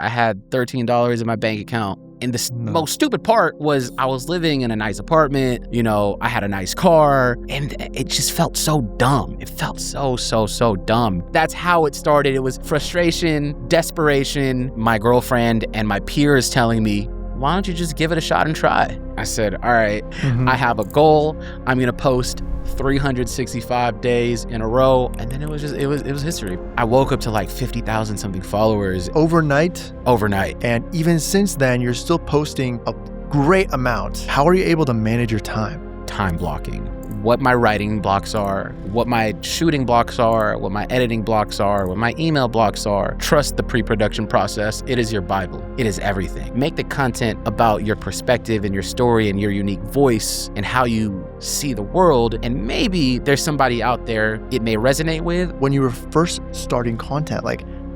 I had $13 in my bank account. And the most stupid part was I was living in a nice apartment, I had a nice car, and it just felt so dumb. It felt so dumb. That's how it started. It was frustration, desperation, my girlfriend and my peers telling me, why don't you just give it a shot and try? I said, all right, I have a goal. I'm gonna post 365 days in a row. And then it was history. I woke up to like 50,000 something followers. Overnight? Overnight. And even since then, you're still posting a great amount. How are you able to manage your time? Time blocking. What my writing blocks are, what my shooting blocks are, what my editing blocks are, what my email blocks are. Trust the pre-production process. It is your Bible. It is everything. Make the content about your perspective and your story and your unique voice and how you see the world. And maybe there's somebody out there it may resonate with. When you were first starting content,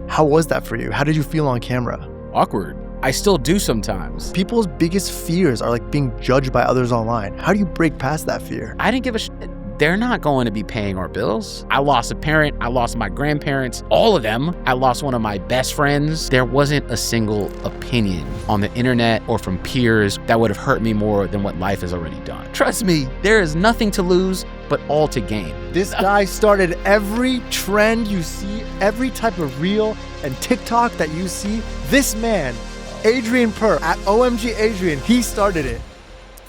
how was that for you? How did you feel on camera? Awkward. I still do sometimes. People's biggest fears are being judged by others online. How do you break past that fear? I didn't give a shit. They're not going to be paying our bills. I lost a parent. I lost my grandparents, all of them. I lost one of my best friends. There wasn't a single opinion on the internet or from peers that would have hurt me more than what life has already done. Trust me, there is nothing to lose, but all to gain. This guy started every trend you see, every type of reel and TikTok that you see. This man, Adrian Per, at OMG Adrian, he started it.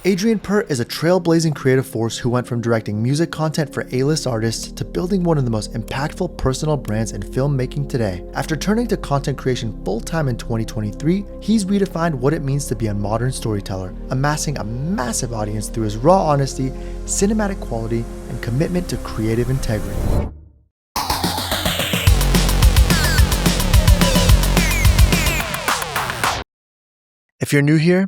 Adrian Per is a trailblazing creative force who went from directing music content for A-list artists to building one of the most impactful personal brands in filmmaking today. After turning to content creation full-time in 2023, he's redefined what it means to be a modern storyteller, amassing a massive audience through his raw honesty, cinematic quality, and commitment to creative integrity. If you're new here,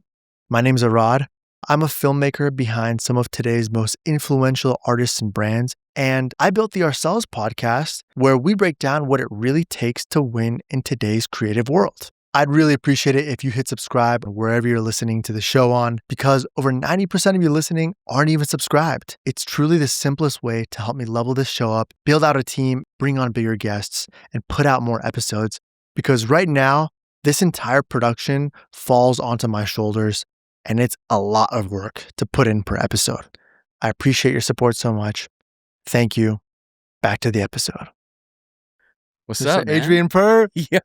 my name's Arad. I'm a filmmaker behind some of today's most influential artists and brands, and I built the Ourselves podcast where we break down what it really takes to win in today's creative world. I'd really appreciate it if you hit subscribe wherever you're listening to the show on, because over 90% of you listening aren't even subscribed. It's truly the simplest way to help me level this show up, build out a team, bring on bigger guests, and put out more episodes, because right now, this entire production falls onto my shoulders, and it's a lot of work to put in per episode. I appreciate your support so much. Thank you. Back to the episode. What's up, man? Adrian Per. Yo,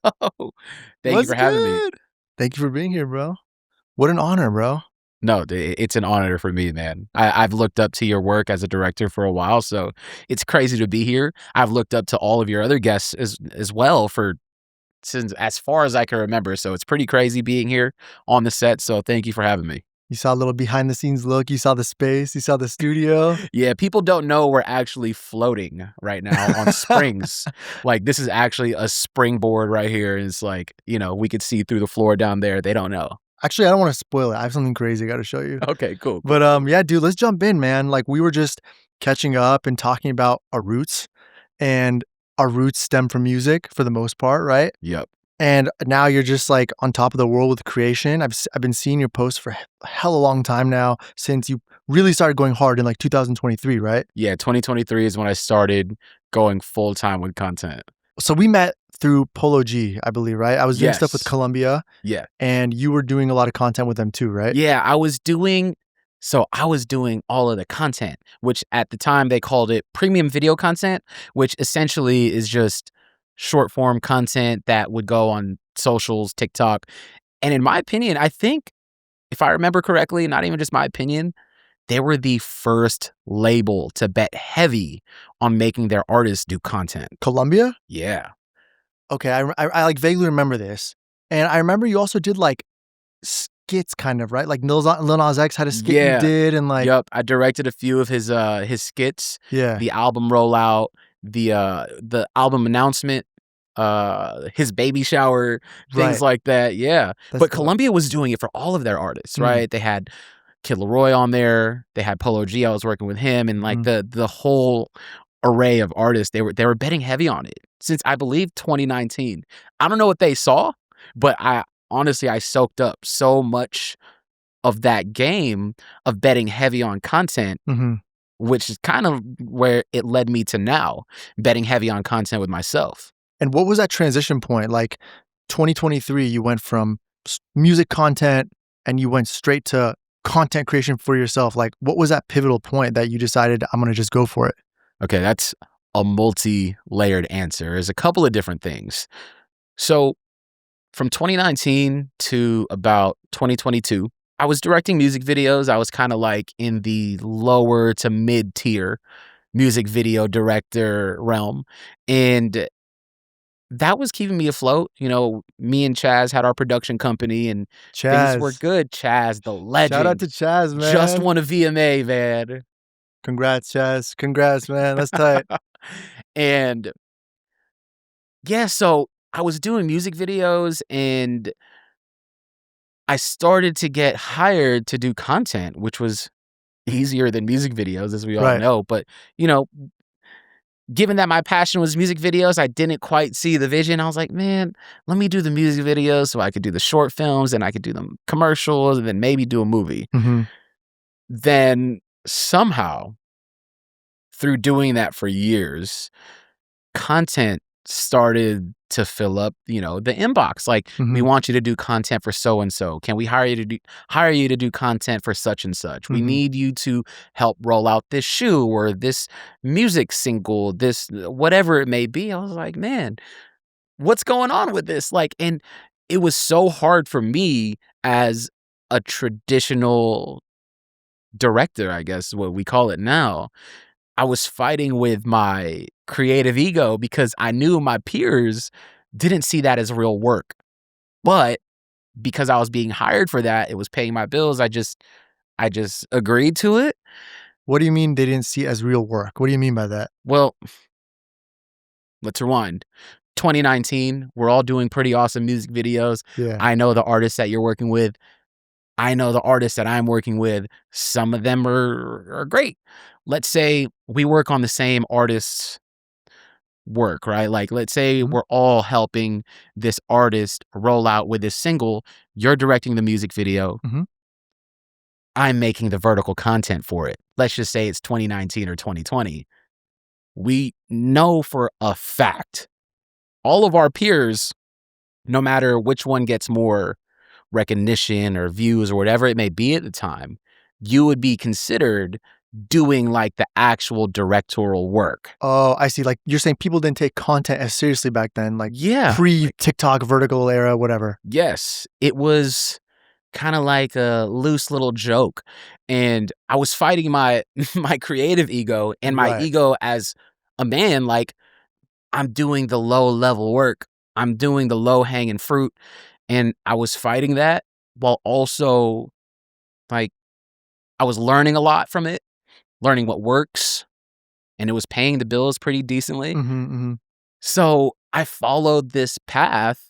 thank you for having me. Thank you for being here, bro. What an honor, bro. No, it's an honor for me, man. I've looked up to your work as a director for a while, so it's crazy to be here. I've looked up to all of your other guests as well since as far as I can remember. So it's pretty crazy being here on the set. So thank you for having me. You saw a little behind the scenes look. You saw the space. You saw the studio. Yeah, people don't know we're actually floating right now on springs. This is actually a springboard right here. It's we could see through the floor down there. They don't know. Actually, I don't want to spoil it. I have something crazy I got to show you. Okay, cool. But yeah, dude, let's jump in, man. We were just catching up and talking about our roots, and our roots stem from music for the most part, right? Yep. And now you're just on top of the world with creation. I've been seeing your posts for a hell of a long time now, since you really started going hard in 2023, right? Yeah, 2023 is when I started going full time with content. So we met through Polo G, I believe, right? I was doing stuff with Columbia. Yeah. And you were doing a lot of content with them too, right? Yeah, I was doing all of the content, which at the time they called it premium video content, which essentially is just short form content that would go on socials, TikTok. And in my opinion, I think, if I remember correctly, not even just my opinion, they were the first label to bet heavy on making their artists do content. Columbia? Yeah. Okay, I vaguely remember this. And I remember you also did skits kind of, right? Lil Nas X had a skit you did, and Yep, I directed a few of his skits. Yeah. The album rollout, the album announcement, his baby shower, things like that. Yeah. But Columbia was doing it for all of their artists, right? They had Kid Laroi on there. They had Polo G. I was working with him, and the whole array of artists. They were betting heavy on it since, I believe, 2019. I don't know what they saw, but honestly, I soaked up so much of that game of betting heavy on content, which is kind of where it led me to now betting heavy on content with myself. And what was that transition point? 2023, you went from music content and you went straight to content creation for yourself. Like, what was that pivotal point that you decided, I'm going to just go for it? Okay, that's a multi-layered answer. There's a couple of different things. So from 2019 to about 2022, I was directing music videos. I was kind of like in the lower to mid-tier music video director realm. And that was keeping me afloat. You know, me and Chaz had our production company and things were Chaz. good. Chaz, the Shout out legend, to Chaz, just man. won a VMA, man. Congrats, Chaz. Congrats, man. That's tight. And yeah, so I was doing music videos and I started to get hired to do content, which was easier than music videos, as we all Right. know. But, you know, given that my passion was music videos, I didn't quite see the vision. I was like, man, let me do the music videos so I could do the short films and I could do the commercials and then maybe do a movie. Mm-hmm. Then somehow, through doing that for years, content started to fill up, you know, the inbox. Like, we Mm-hmm. want you to do content for so and so. Can we hire you to do content for such and such? We Mm-hmm. need you to help roll out this shoe or this music single, this whatever it may be. I was like, man, what's going on with this? Like, and it was so hard for me as a traditional director, I guess is what we call it now. I was fighting with my creative ego because I knew my peers didn't see that as real work. But because I was being hired for that, it was paying my bills. I just agreed to it. What do you mean they didn't see it as real work? What do you mean by that? Well, let's rewind. 2019, we're all doing pretty awesome music videos. Yeah. I know the artists that you're working with. I know the artists that I'm working with. Some of them are great. Let's say we work on the same artist's work, right? Like, let's say Mm-hmm. we're all helping this artist roll out with this single. You're directing the music video. Mm-hmm. I'm making the vertical content for it. Let's just say it's 2019 or 2020. We know for a fact, all of our peers, no matter which one gets more recognition or views or whatever it may be at the time, you would be considered doing like the actual directorial work. Oh, I see. Like, you're saying people didn't take content as seriously back then, like Yeah. pre-TikTok vertical era, whatever. Yes. It was kind of like a loose little joke. And I was fighting my my creative ego and my Right. ego as a man. Like, I'm doing the low level work. I'm doing the low hanging fruit. And I was fighting that while also, like, I was learning a lot from it, learning what works, and it was paying the bills pretty decently. Mm-hmm, mm-hmm. So I followed this path.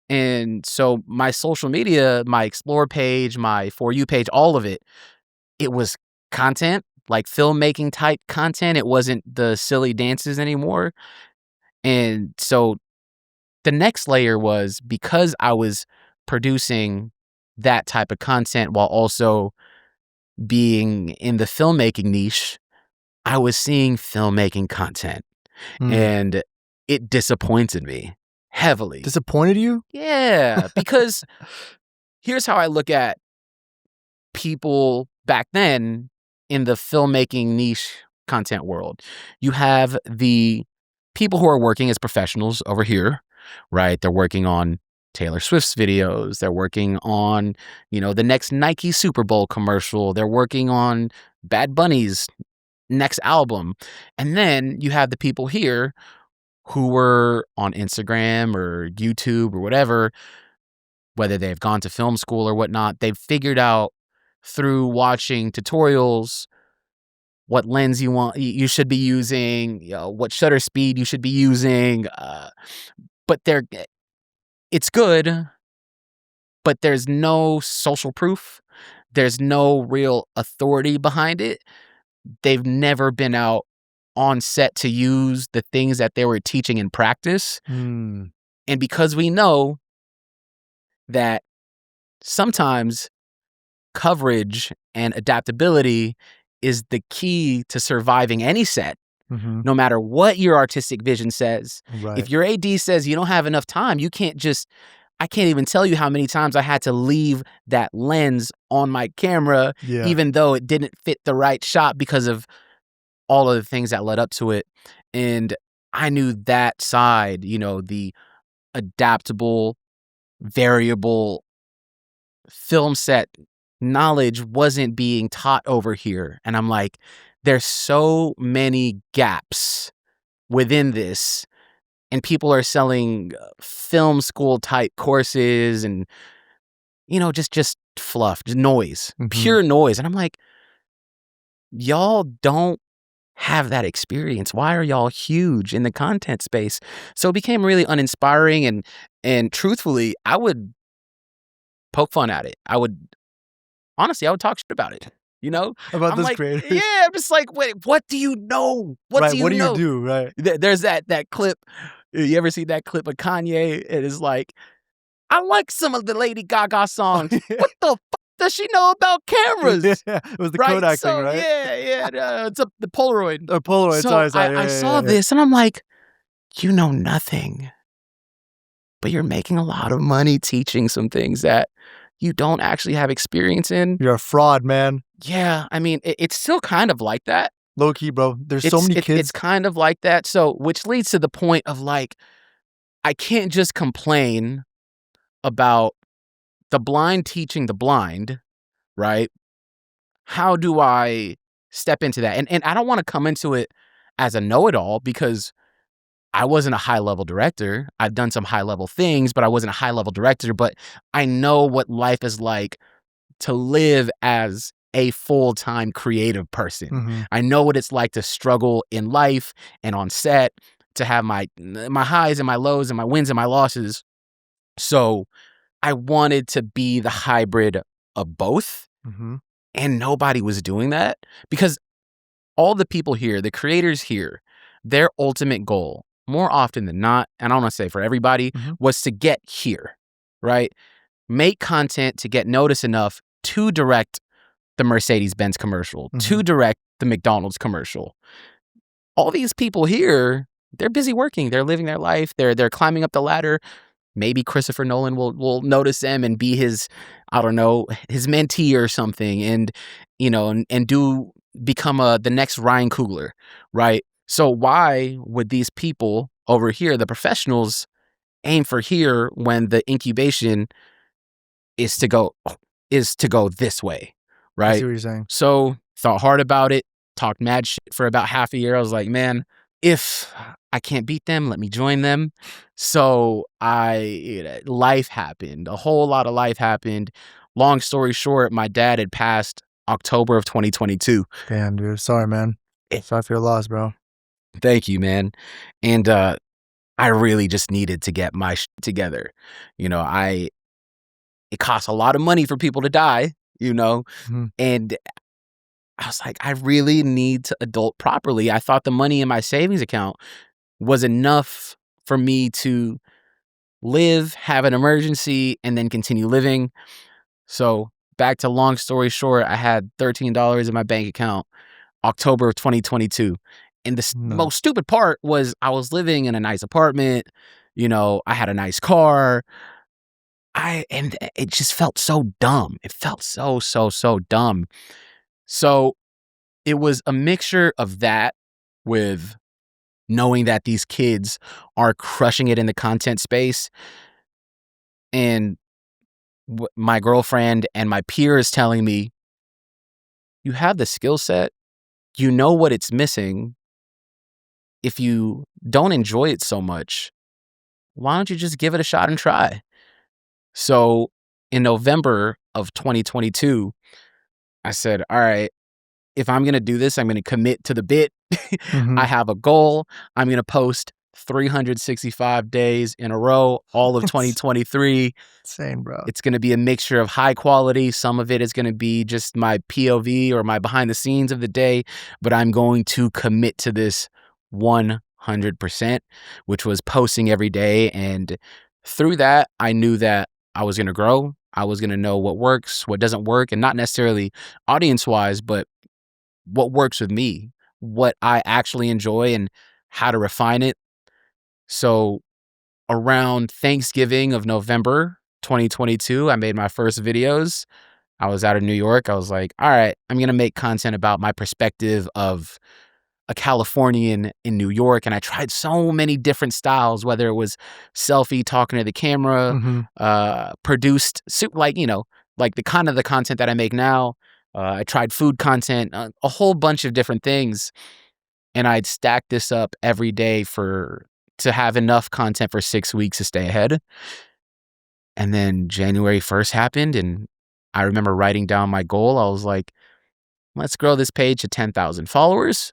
And so my social media, my explore page, my For You page, all of it, it was content, like filmmaking type content. It wasn't the silly dances anymore. And so the next layer was, because I was producing that type of content while also being in the filmmaking niche, I was seeing filmmaking content and it disappointed me heavily. Disappointed you? Yeah, because here's how I look at people back then in the filmmaking niche content world. You have the people who are working as professionals over here, right? They're working on Taylor Swift's videos. They're working on, you know, the next Nike Super Bowl commercial. They're working on Bad Bunny's next album. And then you have the people here who were on Instagram or YouTube or whatever, whether they've gone to film school or whatnot, they've figured out through watching tutorials what lens you should be using, you know, what shutter speed you should be using. But it's good, but there's no social proof. There's no real authority behind it. They've never been out on set to use the things that they were teaching in practice. Mm. And because we know that sometimes coverage and adaptability is the key to surviving any set, Mm-hmm. no matter what your artistic vision says. Right. If your AD says you don't have enough time, you can't just I can't even tell you how many times I had to leave that lens on my camera, even though it didn't fit the right shot because of all of the things that led up to it. And I knew that side, you know, the adaptable, variable film set knowledge wasn't being taught over here. And I'm like, there's so many gaps within this. And people are selling film school type courses and, you know, just fluff, just noise, pure noise. And I'm like, y'all don't have that experience. Why are y'all huge in the content space? So it became really uninspiring. And truthfully, I would poke fun at it. I would talk shit about it. You know, about I'm those like, creators. yeah, I'm just like, wait, what do you know? What do you know? Do? Right. There's that clip. You ever see that clip of Kanye? It is like, I like some of the Lady Gaga songs. What the fuck does she know about cameras? Yeah, it was the right? Kodak thing, right? Yeah. It's the Polaroid. Or Polaroid, So sorry. I saw this and I'm like, you know nothing, but you're making a lot of money teaching some things that you don't actually have experience in. You're a fraud, man. Yeah, I mean, it's still kind of like that. Low key, bro. There's so many kids. It's kind of like that. So, which leads to the point of like, I can't just complain about the blind teaching the blind, right? How do I step into that? And I don't want to come into it as a know-it-all because I wasn't a high-level director. I've done some high-level things, but I wasn't a high-level director. But I know what life is like to live as a full-time creative person. I know what it's like to struggle in life and on set, to have my highs and my lows and my wins and my losses. So I wanted to be the hybrid of both. And nobody was doing that because all the people here, the creators here, their ultimate goal, more often than not, and I don't want to say for everybody, was to get here, right? Make content to get noticed enough to direct the Mercedes-Benz commercial, to direct the McDonald's commercial. All these people here, they're busy working. They're living their life. They're climbing up the ladder. Maybe Christopher Nolan will notice them and be his, I don't know, his mentee or something, and you know, and become the next Ryan Coogler, right? So why would these people over here, the professionals, aim for here when the incubation is to go this way, right? I see what you're saying. So thought hard about it, talked mad shit for about half a year. I was like, man, if I can't beat them, let me join them. So life happened. A whole lot of life happened. Long story short, my dad had passed October of 2022. Damn, dude. Sorry, man. Sorry for your loss, bro. Thank you, man. And I really just needed to get my shit together. You know, it costs a lot of money for people to die, you know, and I was like, I really need to adult properly. I thought the money in my savings account was enough for me to live, have an emergency, and then continue living. So back to long story short, I had $13 in my bank account, October of 2022. And the most stupid part was I was living in a nice apartment. You know, I had a nice car. And it just felt so dumb. It felt so dumb. So it was a mixture of that with knowing that these kids are crushing it in the content space, and my girlfriend and my peers telling me, you have the skill set, you know what it's missing. If you don't enjoy it so much, why don't you just give it a shot and try? So in November of 2022, I said, all right, if I'm going to do this, I'm going to commit to the bit. I have a goal. I'm going to post 365 days in a row, all of 2023. Insane, bro. It's going to be a mixture of high quality. Some of it is going to be just my POV or my behind the scenes of the day, but I'm going to commit to this 100%, which was posting every day. And through that, I knew that I was going to grow. I was going to know what works, what doesn't work, and not necessarily audience wise, but what works with me, what I actually enjoy, and how to refine it. So around Thanksgiving of November 2022, I made my first videos. I was out of New York. I was like, all right, I'm going to make content about my perspective of a Californian in New York. And I tried so many different styles, whether it was selfie, talking to the camera, produced, like, like the kind of the content that I make now. I tried food content, a whole bunch of different things. And I'd stack this up every day to have enough content for 6 weeks to stay ahead. And then January 1st happened, and I remember writing down my goal. I was like, let's grow this page to 10,000 followers.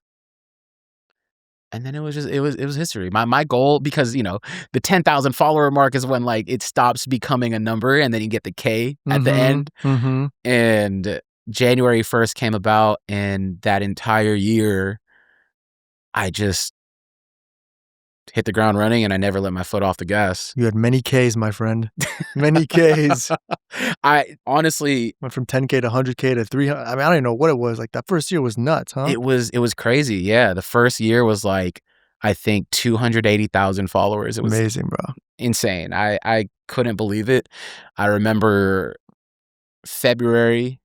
And then it was history. My goal, because the 10,000 follower mark is when like it stops becoming a number, and then you get the K at the end. And January 1st came about, and that entire year, I just hit the ground running, and I never let my foot off the gas. You had many Ks, my friend. Many Ks. I honestly went from 10K to 100K to 300. I mean, I don't even know what it was. Like that first year was nuts, huh? It was crazy. Yeah. The first year was like, I think 280,000 followers. It was amazing, bro. Insane. I couldn't believe it. I remember February,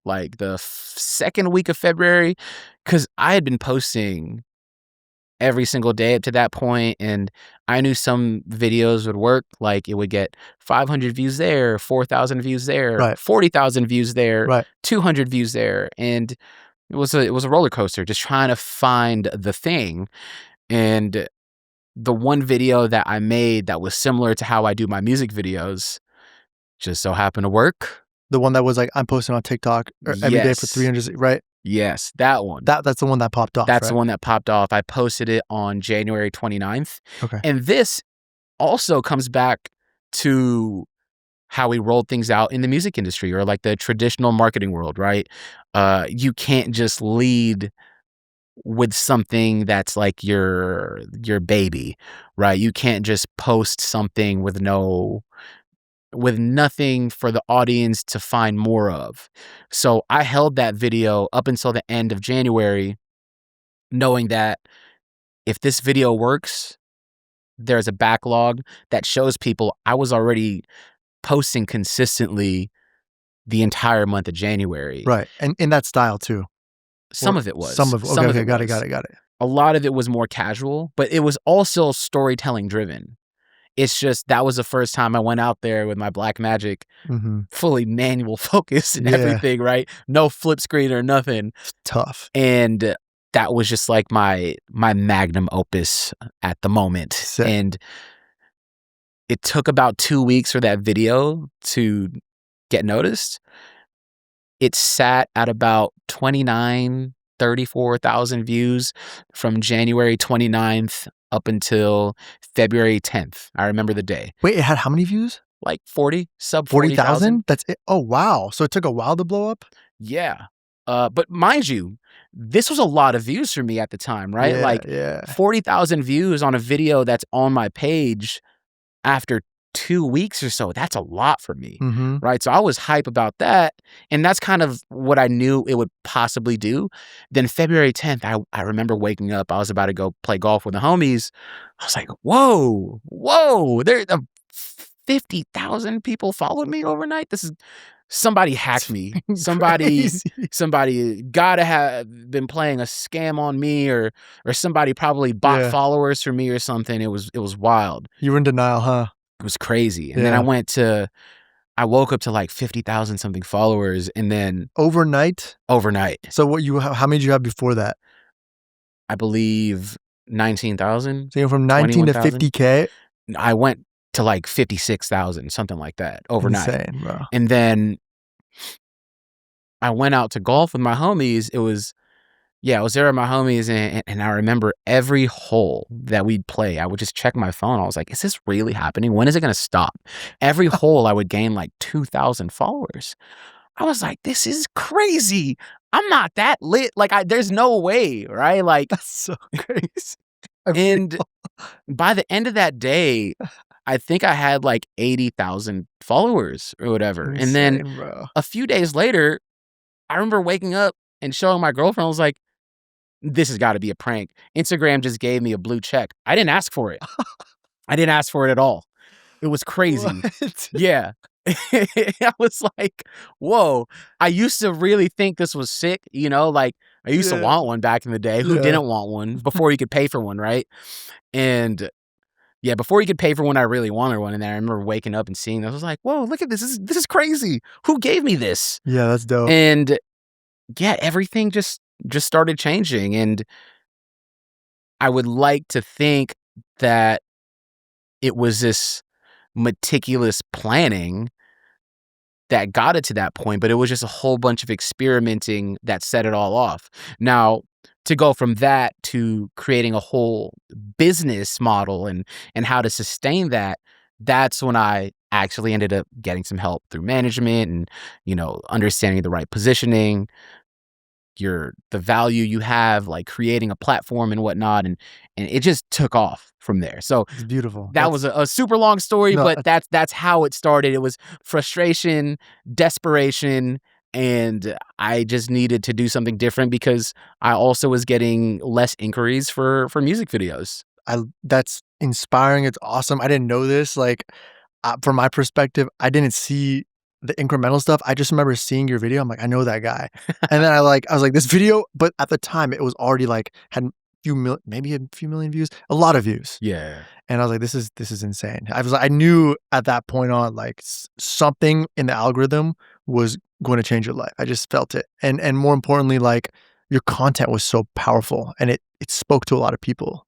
like the second week of February, because I had been posting every single day up to that point, and I knew some videos would work. Like it would get 500 views there, 4,000 views there, right. 40,000 views there, right. 200 views there, and it was a roller coaster, just trying to find the thing. And the one video that I made that was similar to how I do my music videos just so happened to work. The one that was like, I'm posting on TikTok every day for 300, right? Yes, that one. That's the one that popped off. That's right? the one that popped off. I posted it on January 29th. Okay. And this also comes back to how we rolled things out in the music industry, or like the traditional marketing world, right? You can't just lead with something that's like your baby, right? You can't just post something with nothing for the audience to find more of. So I held that video up until the end of January, knowing that if this video works, there's a backlog that shows people I was already posting consistently the entire month of January. Right. And in that style too. Some of it was. Okay, got it. A lot of it was more casual, but it was also storytelling driven. It's just that was the first time I went out there with my Blackmagic, fully manual focus and everything, right? No flip screen or nothing. It's tough. And that was just like my magnum opus at the moment. Sick. And it took about 2 weeks for that video to get noticed. It sat at about 34,000 views from January 29th up until February 10th. I remember the day. Wait, it had how many views? Like 40, sub 40,000? That's it. Oh, wow. So it took a while to blow up? Yeah. But mind you, this was a lot of views for me at the time, right? 40,000 views on a video that's on my page after 2 weeks or so. That's a lot for me, right? So I was hype about that. And that's kind of what I knew it would possibly do. Then February 10th, I remember waking up. I was about to go play golf with the homies. I was like, whoa, there 50,000 people followed me overnight. This is... Somebody hacked me. Somebody gotta have been playing a scam on me, or somebody probably bought followers for me or something. It was wild. You were in denial, huh? It was crazy. And then I woke up to like 50,000 something followers, and then overnight. So how many did you have before that? I believe 19,000. So you went from 19 to 50K. I went to like 56,000, something like that overnight. Insane, bro. And then I went out to golf with my homies. I was there with my homies, and I remember every hole that we'd play, I would just check my phone. I was like, is this really happening? When is it going to stop? Every hole I would gain like 2,000 followers. I was like, this is crazy. I'm not that lit. Like, there's no way, right? Like, that's so crazy. And by the end of that day, I think I had like 80,000 followers or whatever. Insane, and then bro. A few days later, I remember waking up and showing my girlfriend. I was like, this has got to be a prank. Instagram just gave me a blue check. I didn't ask for it. I didn't ask for it at all. It was crazy. What? Yeah. I was like, whoa. I used to really think this was sick, like I used to Yeah. want one back in the day. Who Yeah. didn't want one before you could pay for one, right? And yeah, before you could pay for one, I really wanted one. And then I remember waking up and seeing this. I was like, whoa, look at this. This is crazy. Who gave me this? Yeah, that's dope. And yeah, everything just started changing. And I would like to think that it was this meticulous planning that got it to that point, but it was just a whole bunch of experimenting that set it all off. Now, to go from that to creating a whole business model and how to sustain that, that's when I actually ended up getting some help through management and, understanding the right positioning, the value you have, like creating a platform and whatnot, and it just took off from there. So It's beautiful. that was a super long story, No, but that's how it started. It was frustration, desperation, and I just needed to do something different because I also was getting less inquiries for music videos. that's inspiring. It's awesome. I didn't know this. Like, from my perspective, I didn't see the incremental stuff. I just remember seeing your video. I'm like, I know that guy. And then I was like, this video, but at the time it was already like had maybe a few million views, a lot of views. Yeah. And I was like, this is insane. I knew at that point on, like something in the algorithm was going to change your life. I just felt it. And more importantly, like your content was so powerful and it spoke to a lot of people,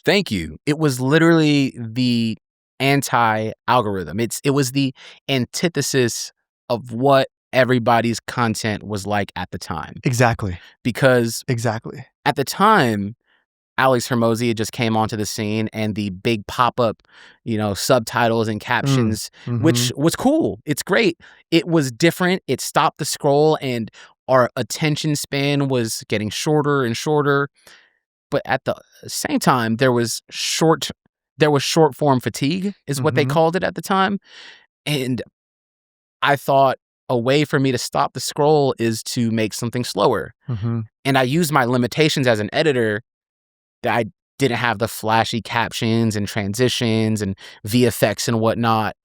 Thank you. It was literally the anti-algorithm. It was the antithesis of what everybody's content was like at the time. Exactly. Because Exactly. at the time, Alex Hermosi just came onto the scene and the big pop-up, subtitles and captions, which was cool. It's great. It was different. It stopped the scroll and our attention span was getting shorter and shorter. But at the same time, there was short form fatigue is what they called it at the time. And I thought a way for me to stop the scroll is to make something slower. And I used my limitations as an editor that I didn't have the flashy captions and transitions and VFX and whatnot.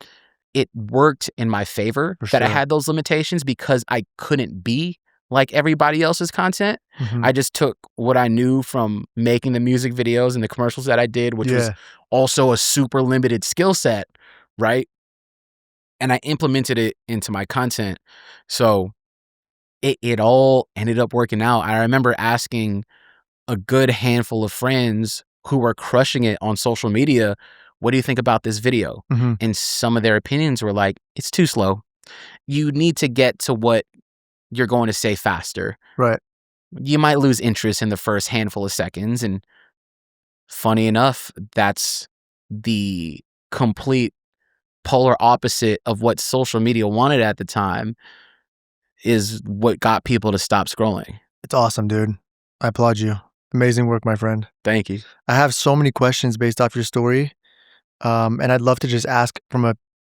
It worked in my favor that I had those limitations because I couldn't be like everybody else's content. I just took what I knew from making the music videos and the commercials that I did, which was also a super limited skill set, right? And I implemented it into my content. So it all ended up working out. I remember asking a good handful of friends who were crushing it on social media, what do you think about this video? And some of their opinions were like, it's too slow. You need to get to what you're going to say faster. Right. You might lose interest in the first handful of seconds. And funny enough, that's the complete polar opposite of what social media wanted at the time, is what got people to stop scrolling. It's awesome, dude. I applaud you. Amazing work, my friend. Thank you. I have so many questions based off your story. And I'd love to just ask from a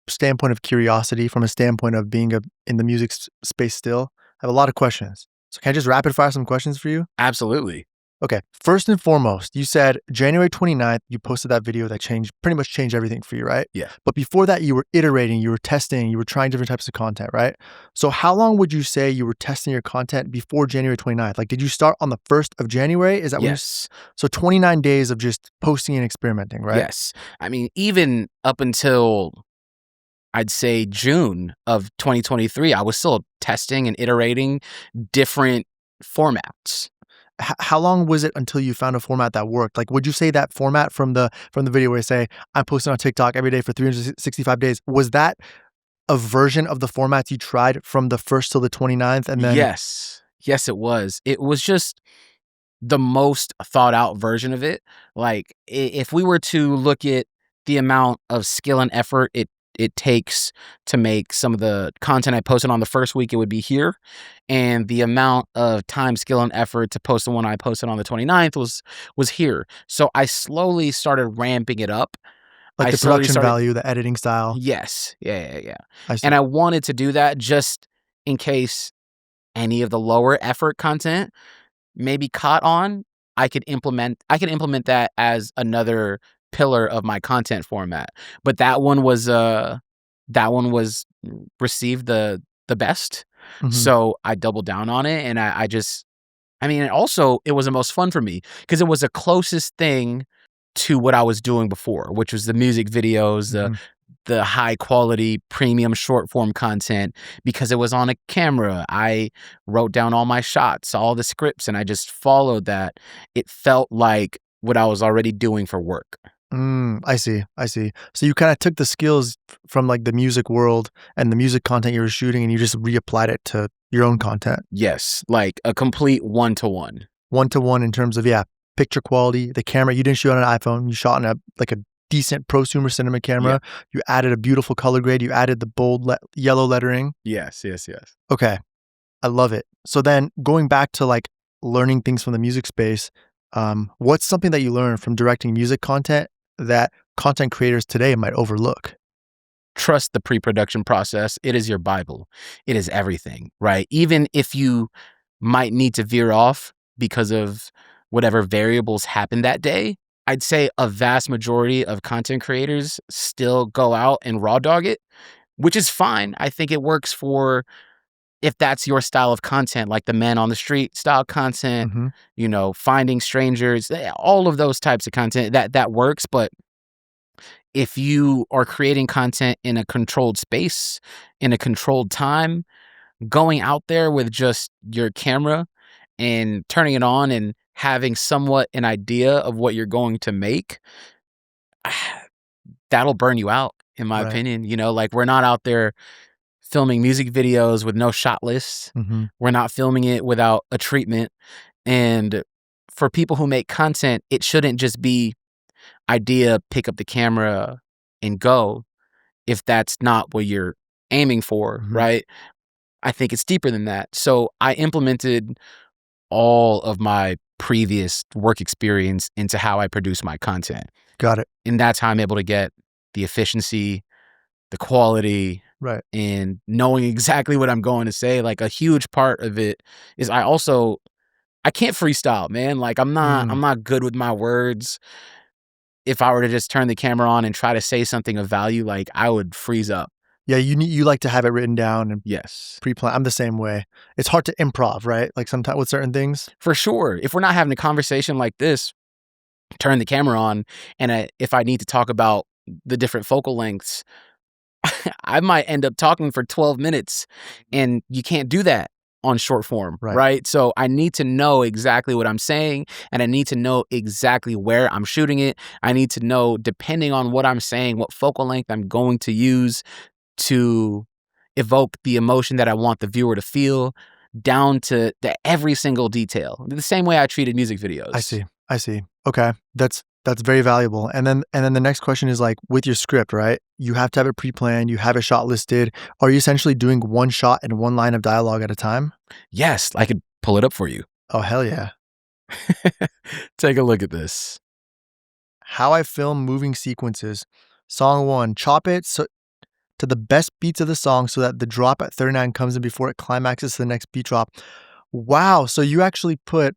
standpoint of curiosity, from a standpoint of being in the music space still. I have a lot of questions. So can I just rapid fire some questions for you? Absolutely. Okay. First and foremost, you said January 29th, you posted that video that pretty much changed everything for you, right? Yeah. But before that, you were iterating, you were testing, you were trying different types of content, right? So how long would you say you were testing your content before January 29th? Like, did you start on the 1st of January? Is that yes. So 29 days of just posting and experimenting, right? Yes. I mean, even up until I'd say June of 2023, I was still testing and iterating different formats. How long was it until you found a format that worked? Like, would you say that format from the video where you say, I'm posting on TikTok every day for 365 days, was that a version of the formats you tried from the 1st till the 29th? And then Yes, it was. It was just the most thought out version of it. Like, if we were to look at the amount of skill and effort it takes to make some of the content I posted on the first week, it would be here. And the amount of time, skill, and effort to post the one I posted on the 29th was here. So I slowly started ramping it up. Like the production value, the editing style. Yes. Yeah. I see. And I wanted to do that just in case any of the lower effort content maybe caught on. I could implement that as another pillar of my content format. But that one was received the best. So I doubled down on it, and and also it was the most fun for me because it was the closest thing to what I was doing before, which was the music videos, the high quality premium short form content, because it was on a camera. I wrote down all my shots, all the scripts, and I just followed that. It felt like what I was already doing for work. I see. So you kind of took the skills from like the music world and the music content you were shooting, and you just reapplied it to your own content. Yes, like a complete one-to-one. One-to-one in terms of, picture quality, the camera. You didn't shoot on an iPhone. You shot on a decent prosumer cinema camera. Yeah. You added a beautiful color grade. You added the bold yellow lettering. Yes. Okay. I love it. So then going back to like learning things from the music space, what's something that you learned from directing music content that content creators today might overlook? Trust the pre-production process. It is your Bible. It is everything, right? Even if you might need to veer off because of whatever variables happen that day, I'd say a vast majority of content creators still go out and raw dog it, which is fine. I think it works for if that's your style of content, like the man on the street style content, finding strangers, all of those types of content that works. But if you are creating content in a controlled space, in a controlled time, going out there with just your camera and turning it on and having somewhat an idea of what you're going to make, that'll burn you out, in my opinion. Like, we're not out there filming music videos with no shot lists. We're not filming it without a treatment. And for people who make content, it shouldn't just be idea, pick up the camera and go, if that's not what you're aiming for, right? I think it's deeper than that. So I implemented all of my previous work experience into how I produce my content. Got it. And that's how I'm able to get the efficiency, the quality, right, and knowing exactly what I'm going to say. Like, a huge part of it is I can't freestyle, man. Like, I'm not good with my words. If I were to just turn the camera on and try to say something of value, like, I would freeze up. Yeah, you like to have it written down and Yes. pre-plan. I'm the same way. It's hard to improv, right? Like sometimes with certain things. For sure. If we're not having a conversation like this, turn the camera on, and if I need to talk about the different focal lengths, I might end up talking for 12 minutes, and you can't do that on short form, right? So I need to know exactly what I'm saying, and I need to know exactly where I'm shooting it. I need to know, depending on what I'm saying, what focal length I'm going to use to evoke the emotion that I want the viewer to feel, down to every single detail. The same way I treated music videos. I see. Okay. That's very valuable. And then the next question is, like, with your script, right? You have to have it pre-planned, you have a shot listed. Are you essentially doing one shot and one line of dialogue at a time? Yes, I could pull it up for you. Oh, hell yeah. Take a look at this. How I film moving sequences. Song 1, chop it to the best beats of the song so that the drop at 39 comes in before it climaxes to the next beat drop. Wow. So you actually put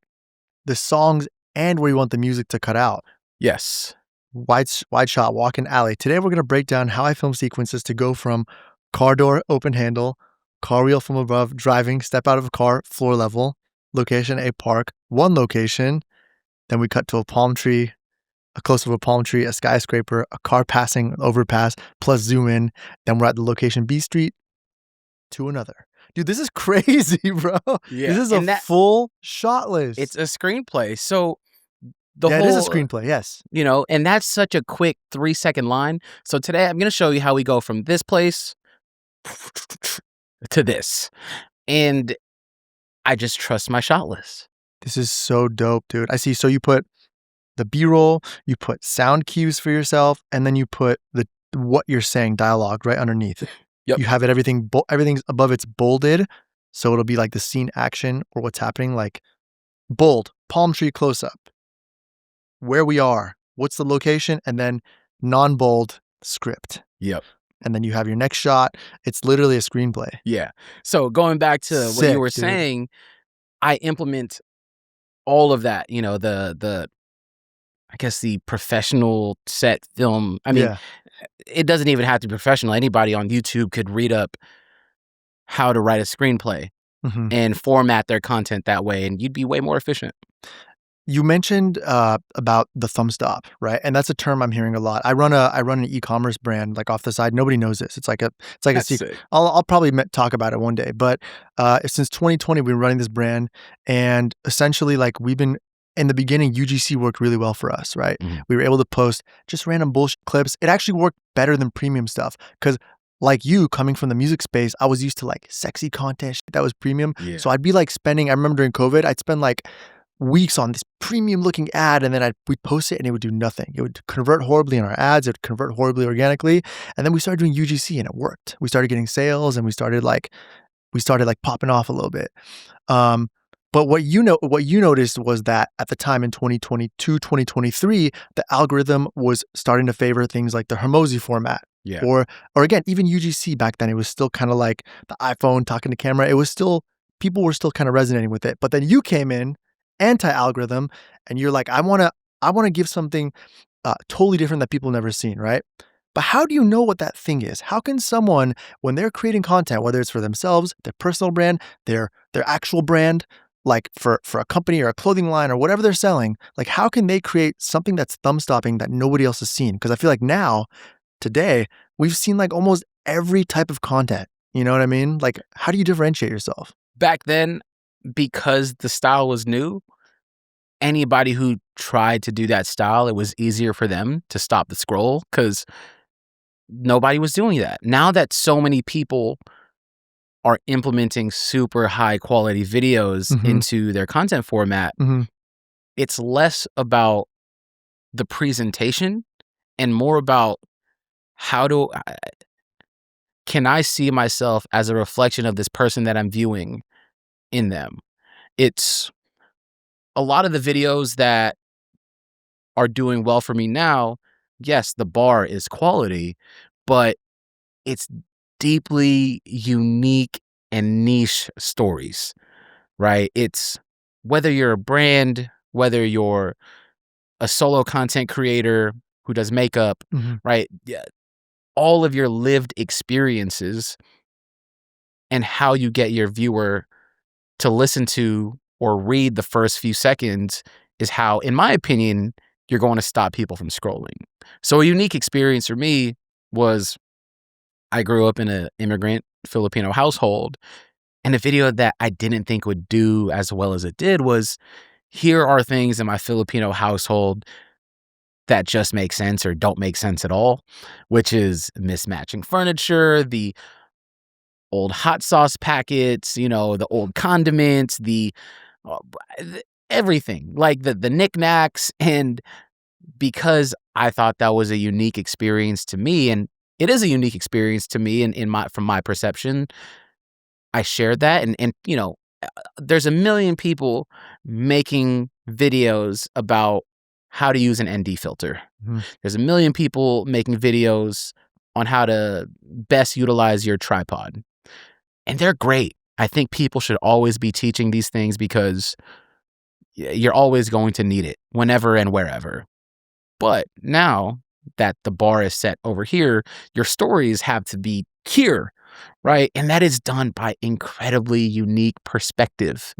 the songs and where you want the music to cut out. Yes. Wide shot, walk in alley. Today we're going to break down how I film sequences to go from car door, open handle, car wheel from above, driving, step out of a car, floor level, location, a park, one location. Then we cut to a palm tree, a close of a palm tree, a skyscraper, a car passing, an overpass, plus zoom in. Then we're at the location B street to another. Dude, this is crazy, bro. Yeah. This is a full shot list. It's a screenplay. So it is a screenplay, yes. And that's such a quick 3-second line. So today I'm going to show you how we go from this place to this. And I just trust my shot list. This is so dope, dude. I see. So you put the B-roll, you put sound cues for yourself, and then you put what you're saying dialogue right underneath. Yep. You have it, everything's above it's bolded. So it'll be like the scene action or what's happening, like bold, palm tree close up, where we are, what's the location, and then non-bold script. Yep. And then you have your next shot. It's literally a screenplay. Yeah. So going back to what you were saying, I implement all of that, the I guess the professional set film. I mean, it doesn't even have to be professional. Anybody on YouTube could read up how to write a screenplay and format their content that way, and you'd be way more efficient. You mentioned about the thumb stop, right? And that's a term I'm hearing a lot. I run an e-commerce brand like off the side. Nobody knows this. It's like a secret. I'll probably talk about it one day. But since 2020, we've been running this brand, and essentially, like, we've been in the beginning, UGC worked really well for us, right? We were able to post just random bullshit clips. It actually worked better than premium stuff because, like you, coming from the music space, I was used to like sexy content that was premium. Yeah. So I'd be like spending. I remember during COVID, I'd spend like weeks on this premium looking ad, and then we'd post it and it would do nothing. It would convert horribly in our ads. It would convert horribly organically. And then we started doing UGC and it worked. We started getting sales and we started like popping off a little bit. But what you noticed was that at the time in 2022, 2023, the algorithm was starting to favor things like the Hermosi format. Yeah. Or again, even UGC back then, it was still kind of like the iPhone talking to camera. It was still, people were still kind of resonating with it. But then you came in, anti-algorithm, and you're like, I want to give something totally different that people never seen, right? But how do you know what that thing is? How can someone, when they're creating content, whether it's for themselves, their personal brand, their actual brand, like for a company or a clothing line or whatever they're selling, like how can they create something that's thumb stopping that nobody else has seen? Because I feel like now, today, we've seen like almost every type of content. You know what I mean? Like, how do you differentiate yourself? Back then, because the style was new, anybody who tried to do that style, it was easier for them to stop the scroll because nobody was doing that. Now that so many people are implementing super high quality videos into their content format, it's less about the presentation and more about can I see myself as a reflection of this person that I'm viewing in them? It's a lot of the videos that are doing well for me now. Yes, the bar is quality, but it's deeply unique and niche stories, right? It's whether you're a brand, whether you're a solo content creator who does makeup, right? Yeah, all of your lived experiences and how you get your viewer to listen to or read the first few seconds is how, in my opinion, you're going to stop people from scrolling. So a unique experience for me was I grew up in an immigrant Filipino household, and a video that I didn't think would do as well as it did was, here are things in my Filipino household that just make sense or don't make sense at all, which is mismatching furniture, the old hot sauce packets, the old condiments, uh, everything, like the knickknacks. And because I thought that was a unique experience to me, and it is a unique experience to me from my perception, I shared that. And there's a million people making videos about how to use an ND filter. There's a million people making videos on how to best utilize your tripod. And they're great. I think people should always be teaching these things because you're always going to need it whenever and wherever. But now that the bar is set over here, your stories have to be here, right? And that is done by incredibly unique perspective,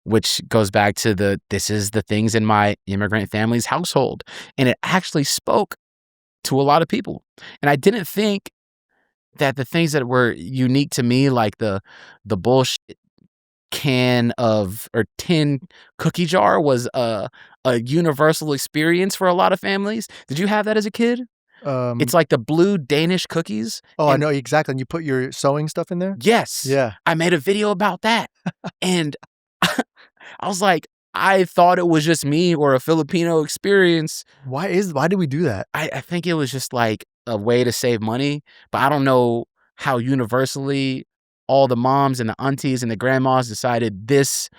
which goes back to this is the things in my immigrant family's household. And it actually spoke to a lot of people. And I didn't think that the things that were unique to me, like the bullshit tin cookie jar, was a universal experience for a lot of families. Did you have that as a kid? It's like the blue Danish cookies. Oh, I know exactly. And you put your sewing stuff in there? Yes. Yeah. I made a video about that. And I was like, I thought it was just me or a Filipino experience. Why did we do that? I think it was just like a way to save money, but I don't know how universally all the moms and the aunties and the grandmas decided this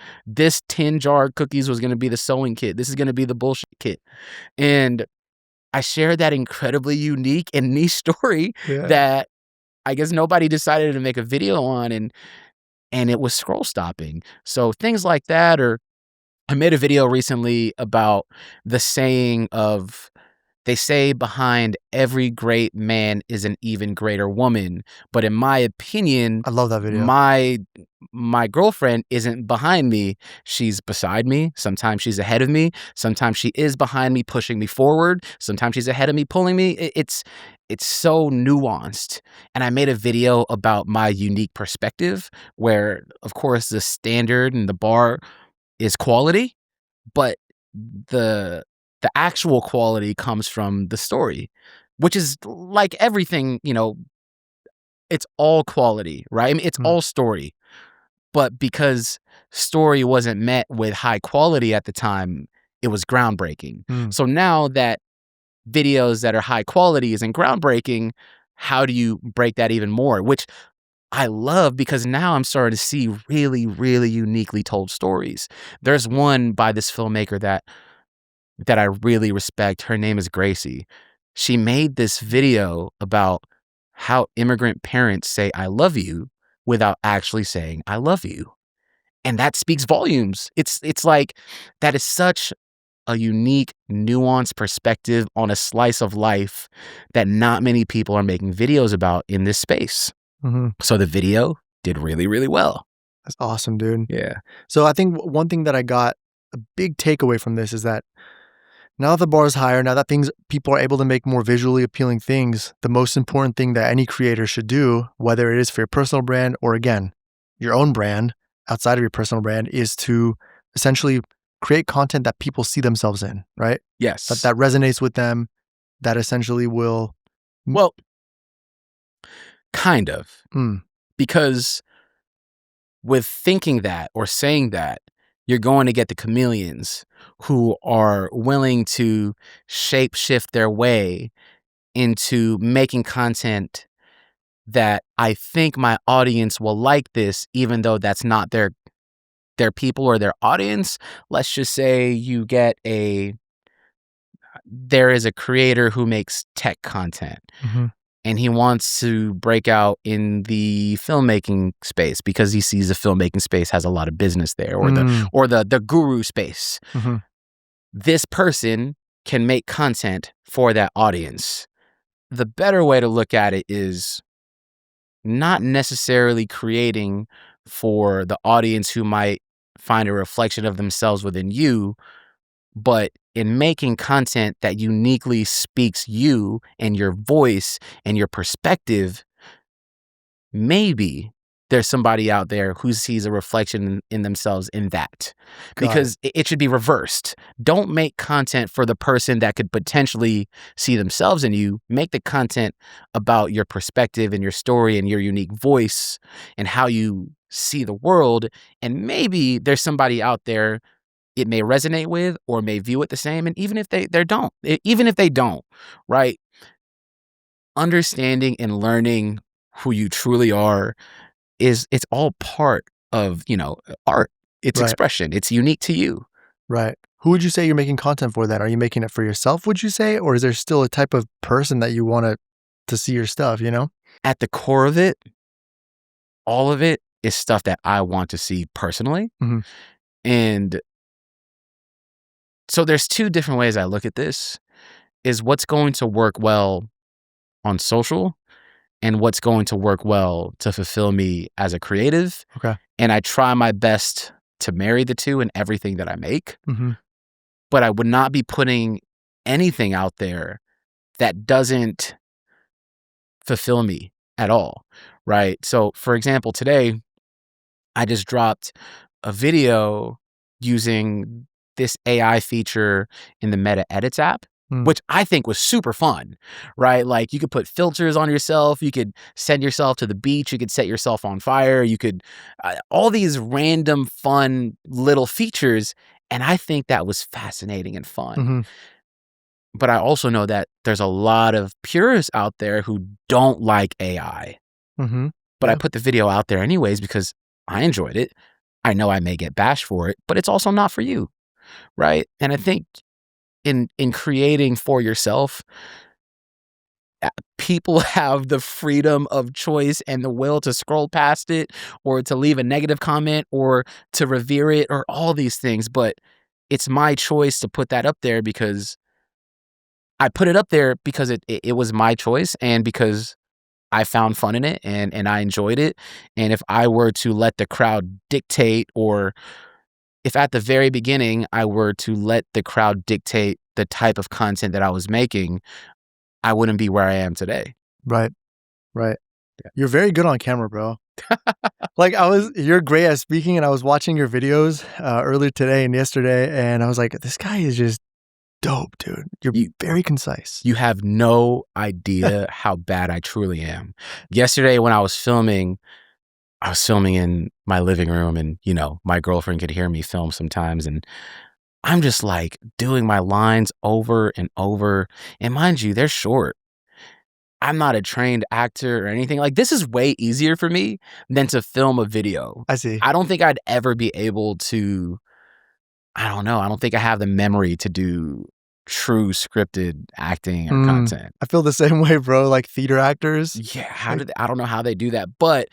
tin jar cookies was going to be the sewing kit. This is going to be the bullshit kit. And I shared that incredibly unique and niche story that I guess nobody decided to make a video on, and it was scroll stopping. So things like that, or I made a video recently about the saying of, they say behind every great man is an even greater woman. But in my opinion, I love that video. my girlfriend isn't behind me. She's beside me. Sometimes she's ahead of me. Sometimes she is behind me, pushing me forward. Sometimes she's ahead of me, pulling me. It's so nuanced. And I made a video about my unique perspective where, of course, the standard and the bar is quality, but the actual quality comes from the story, which is like everything, it's all quality, right? I mean, it's all story. But because story wasn't met with high quality at the time, it was groundbreaking. So now that videos that are high quality isn't groundbreaking, how do you break that even more? Which I love, because now I'm starting to see really, really uniquely told stories. There's one by this filmmaker that I really respect. Her name is Gracie. She made this video about how immigrant parents say I love you without actually saying I love you. And that speaks volumes. It's like, that is such a unique, nuanced perspective on a slice of life that not many people are making videos about in this space. So the video did really, really well. That's awesome, dude. Yeah. So I think one thing that I got a big takeaway from this is that now that the bar is higher, now that people are able to make more visually appealing things, the most important thing that any creator should do, whether it is for your personal brand or, again, your own brand outside of your personal brand, is to essentially create content that people see themselves in, right? Yes. That resonates with them, that essentially will... Well, kind of. Because with thinking that or saying that, you're going to get the chameleons who are willing to shape shift their way into making content that I think my audience will like this, even though that's not their people or their audience. Let's just say there is a creator who makes tech content. And he wants to break out in the filmmaking space because he sees the filmmaking space has a lot of business there, or the guru space. This person can make content for that audience. The better way to look at it is not necessarily creating for the audience who might find a reflection of themselves within you, but in making content that uniquely speaks you and your voice and your perspective. Maybe there's somebody out there who sees a reflection in themselves in that. Because it should be reversed. Don't make content for the person that could potentially see themselves in you. Make the content about your perspective and your story and your unique voice and how you see the world. And maybe there's somebody out there it may resonate with or may view it the same. And even if they don't, right? Understanding and learning who you truly are it's all part of, art. It's expression. It's unique to you. Right. Who would you say you're making content for then? Are you making it for yourself, would you say? Or is there still a type of person that you want to see your stuff, At the core of it, all of it is stuff that I want to see personally. And so there's two different ways I look at this, is what's going to work well on social and what's going to work well to fulfill me as a creative. Okay. And I try my best to marry the two in everything that I make. But I would not be putting anything out there that doesn't fulfill me at all, right? So, for example, today, I just dropped a video using this AI feature in the Meta Edits app, which I think was super fun, right? Like, you could put filters on yourself. You could send yourself to the beach. You could set yourself on fire. You could, all these random fun little features. And I think that was fascinating and fun. But I also know that there's a lot of purists out there who don't like AI. But I put the video out there anyways because I enjoyed it. I know I may get bashed for it, but it's also not for you, right? And I think in creating for yourself, people have the freedom of choice and the will to scroll past it or to leave a negative comment or to revere it or all these things. But it's my choice to put that up there because I put it up there because it was my choice and because I found fun in it and I enjoyed it. And if I were to let the crowd dictate, or if at the very beginning I were to let the crowd dictate the type of content that I was making, I wouldn't be where I am today. Right. Right. Yeah. You're very good on camera, bro. Like you're great at speaking, and I was watching your videos earlier today and yesterday, and I was like, this guy is just dope, dude. You're very concise. You have no idea how bad I truly am. Yesterday when I was filming in my living room, and, you know, my girlfriend could hear me film sometimes, and I'm just like doing my lines over and over. And mind you, they're short. I'm not a trained actor or anything. Like, this is way easier for me than to film a video. I see. I don't think I'd ever be able to, I don't know. I don't think I have the memory to do true scripted acting or content. I feel the same way, bro. Like theater actors. Yeah, I don't know how they do that, but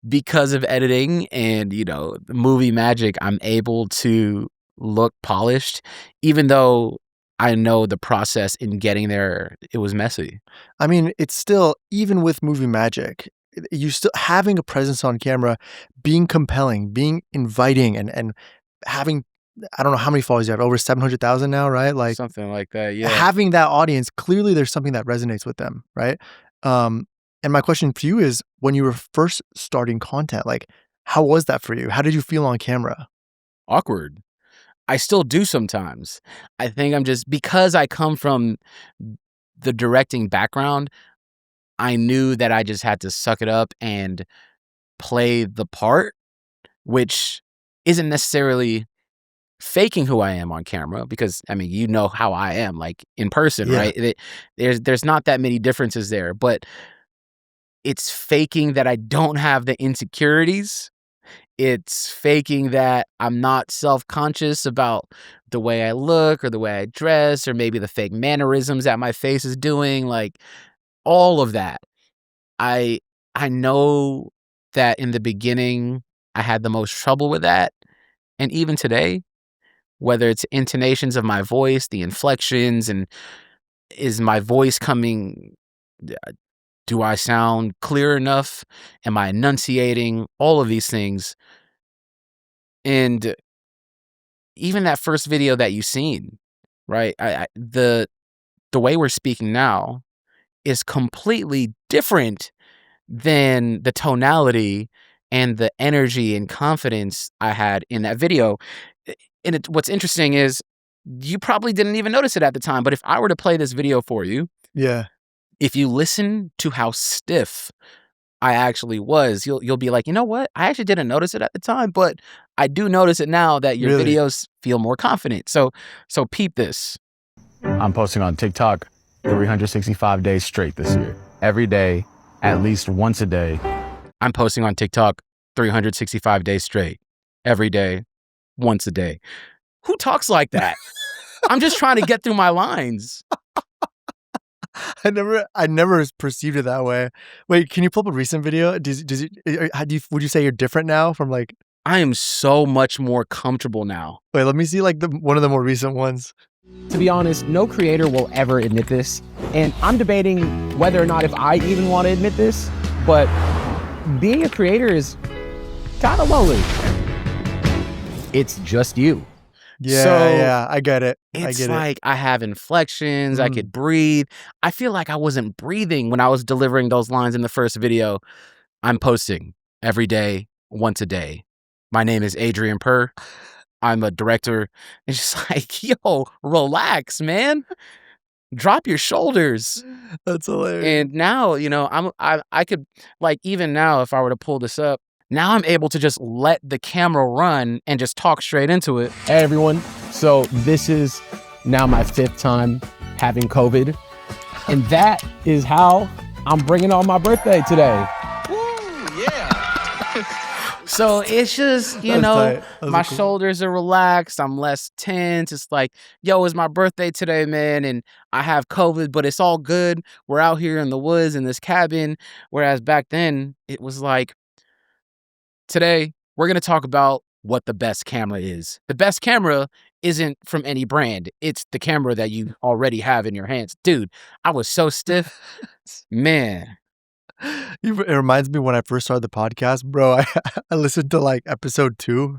because of editing and, you know, the movie magic, I'm able to look polished, even though I know the process in getting there, it was messy. I mean, it's still, even with movie magic, you still having a presence on camera, being compelling, being inviting, and having, I don't know how many followers you have, over 700,000 now, right? Like something like that, yeah. Having that audience, clearly there's something that resonates with them, right? And my question for you is, when you were first starting content, like, how was that for you? How did you feel on camera? Awkward. I still do sometimes. I think I'm just, because I come from the directing background, I knew that I just had to suck it up and play the part, which isn't necessarily faking who I am on camera, because, I mean, you know how I am, like, in person, right? There's not that many differences there, but it's faking that I don't have the insecurities. It's faking that I'm not self-conscious about the way I look or the way I dress, or maybe the fake mannerisms that my face is doing, like, all of that. I know that in the beginning, I had the most trouble with that, and even today, whether it's intonations of my voice, the inflections, and is my voice coming, do I sound clear enough? Am I enunciating? All of these things. And even that first video that you've seen, right? The way we're speaking now is completely different than the tonality and the energy and confidence I had in that video. And what's interesting is you probably didn't even notice it at the time, but if I were to play this video for you, yeah, if you listen to how stiff I actually was, you'll be like, you know what? I actually didn't notice it at the time, but I do notice it now that your videos feel more confident. So peep this. I'm posting on TikTok 365 days straight this year. Every day, at least once a day. I'm posting on TikTok 365 days straight. Every day, once a day. Who talks like that? I'm just trying to get through my lines. I never perceived it that way. Wait, can you pull up a recent video? Would you say you're different now from like? I am so much more comfortable now. Wait, let me see like one of the more recent ones. To be honest, no creator will ever admit this, and I'm debating whether or not if I even want to admit this, but being a creator is kind of lonely. It's just you. Yeah, I get it. It's like I have inflections, I could breathe. I feel like I wasn't breathing when I was delivering those lines in the first video. I'm posting every day, once a day. My name is Adrian Per. I'm a director. It's just like, yo, relax, man. Drop your shoulders. That's hilarious. And now, you know, I could, like, even now, if I were to pull this up, now I'm able to just let the camera run and just talk straight into it. Hey, everyone. So this is now my 5th time having COVID. And that is how I'm bringing on my birthday today. Woo, yeah. So it's just, you know, my shoulders are relaxed. I'm less tense. It's like, yo, it's my birthday today, man. And I have COVID, but it's all good. We're out here in the woods in this cabin. Whereas back then it was like, today we're going to talk about what the best camera is. The best camera isn't from any brand. It's the camera that you already have in your hands. Dude, I was so stiff. Man. It reminds me when I first started the podcast, bro, I listened to like episode 2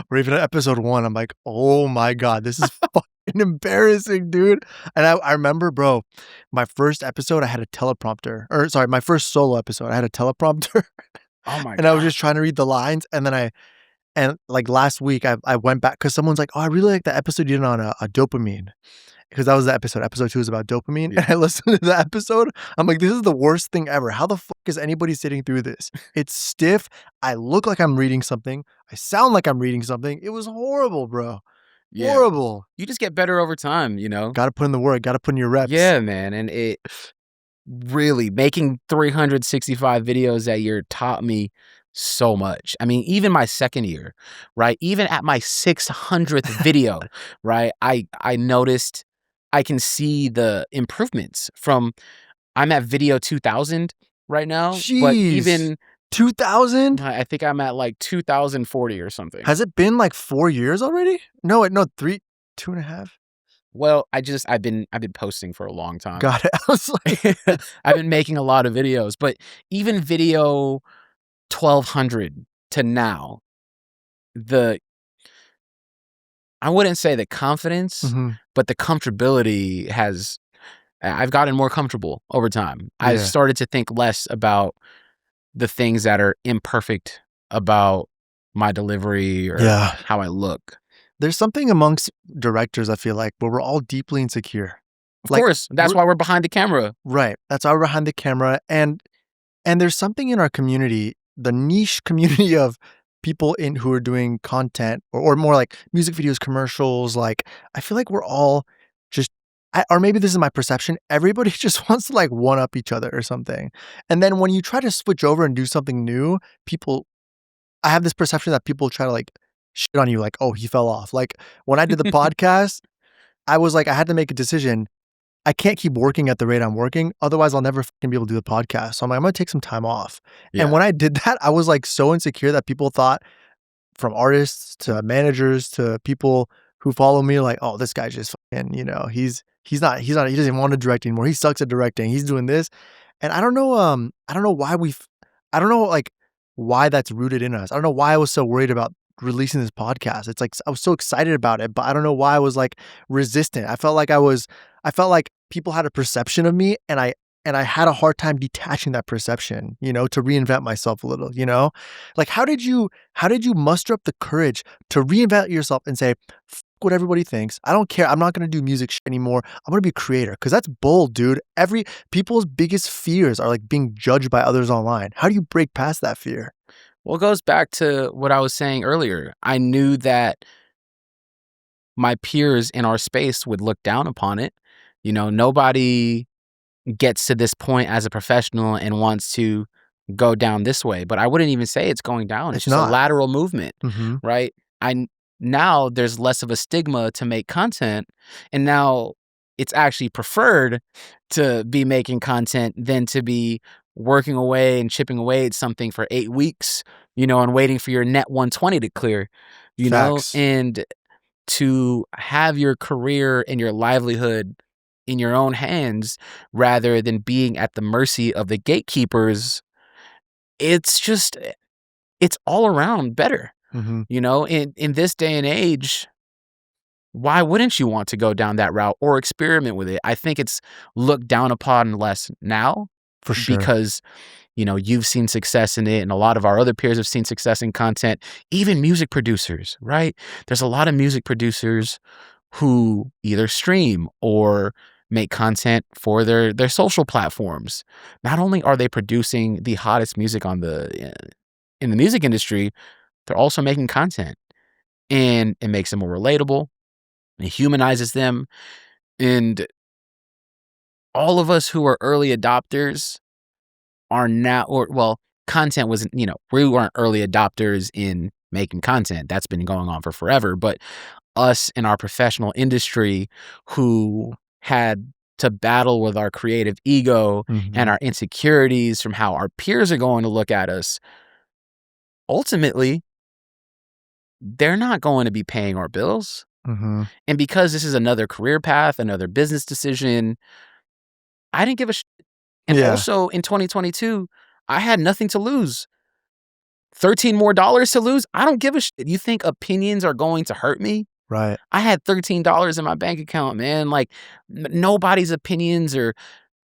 or even episode 1. I'm like, oh my God, this is fucking embarrassing, dude. And I remember, bro, my first episode, I had a teleprompter. Or sorry, my first solo episode, I had a teleprompter. Oh my God. And I was just trying to read the lines. And then like last week, I went back because someone's like, oh, I really like the episode you did on a dopamine. Because that was the episode. Episode 2 is about dopamine. Yeah. And I listened to the episode. I'm like, this is the worst thing ever. How the fuck is anybody sitting through this? It's stiff. I look like I'm reading something. I sound like I'm reading something. It was horrible, bro. Yeah. Horrible. You just get better over time, you know? Got to put in the work. Got to put in your reps. Yeah, man. And it really, making 365 videos that year taught me so much. I mean, even my second year, right? Even at my 600th video, right? I noticed I can see the improvements from, I'm at video 2000 right now. Jeez. But even 2000? I think I'm at like 2040 or something. Has it been like 4 years already? No, 2.5. Well, I've been posting for a long time. Got it. I was like, I've been making a lot of videos, but even video 1200 to now, I wouldn't say the confidence, but the comfortability I've gotten more comfortable over time. Yeah. I've started to think less about the things that are imperfect about my delivery or how I look. There's something amongst directors, I feel like, where we're all deeply insecure. Of course, that's why we're behind the camera. Right. That's why we're behind the camera. And there's something in our community, the niche community of people who are doing content or more like music videos, commercials. Like, I feel like we're all just, or maybe this is my perception, everybody just wants to like one up each other or something. And then when you try to switch over and do something new, I have this perception that people try to like shit on you, like, oh, he fell off. Like when I did the podcast, I was like, I had to make a decision. I can't keep working at the rate I'm working. Otherwise, I'll never fucking be able to do the podcast. So I'm like, I'm going to take some time off. Yeah. And when I did that, I was like so insecure that people thought, from artists to managers to people who follow me, like, oh, this guy just fucking, he doesn't even want to direct anymore. He sucks at directing. He's doing this. And I don't know why that's rooted in us. I don't know why I was so worried about releasing this podcast. It's like, I was so excited about it, but I don't know why I was like resistant. I felt like people had a perception of me, and I had a hard time detaching that perception, to reinvent myself a little, like, how did you muster up the courage to reinvent yourself and say, fuck what everybody thinks. I don't care. I'm not going to do music shit anymore. I'm going to be a creator. Cause that's bold, dude. People's biggest fears are like being judged by others online. How do you break past that fear? Well, it goes back to what I was saying earlier. I knew that my peers in our space would look down upon it. Nobody gets to this point as a professional and wants to go down this way, but I wouldn't even say it's going down. It's just a lateral movement, right? Now there's less of a stigma to make content, and now it's actually preferred to be making content than to be working away and chipping away at something for 8 weeks, and waiting for your net 120 to clear, Facts. and to have your career and your livelihood in your own hands rather than being at the mercy of the gatekeepers. It's all around better. In this day and age, why wouldn't you want to go down that route or experiment with it? I think it's looked down upon less now, for sure, because you've seen success in it, and a lot of our other peers have seen success in content. Even music producers, right? There's a lot of music producers who either stream or make content for their social platforms. Not only are they producing the hottest music in the music industry, they're also making content, and it makes them more relatable. It humanizes them. And all of us who are early adopters are now, content wasn't, we weren't early adopters in making content. That's been going on for forever. But us in our professional industry who had to battle with our creative ego and our insecurities from how our peers are going to look at us, ultimately, they're not going to be paying our bills. Mm-hmm. And because this is another career path, another business decision, I didn't give a shit. And also in 2022, I had nothing to lose. $13 more to lose? I don't give a shit. You think opinions are going to hurt me? Right. I had $13 in my bank account, man. Like nobody's opinions or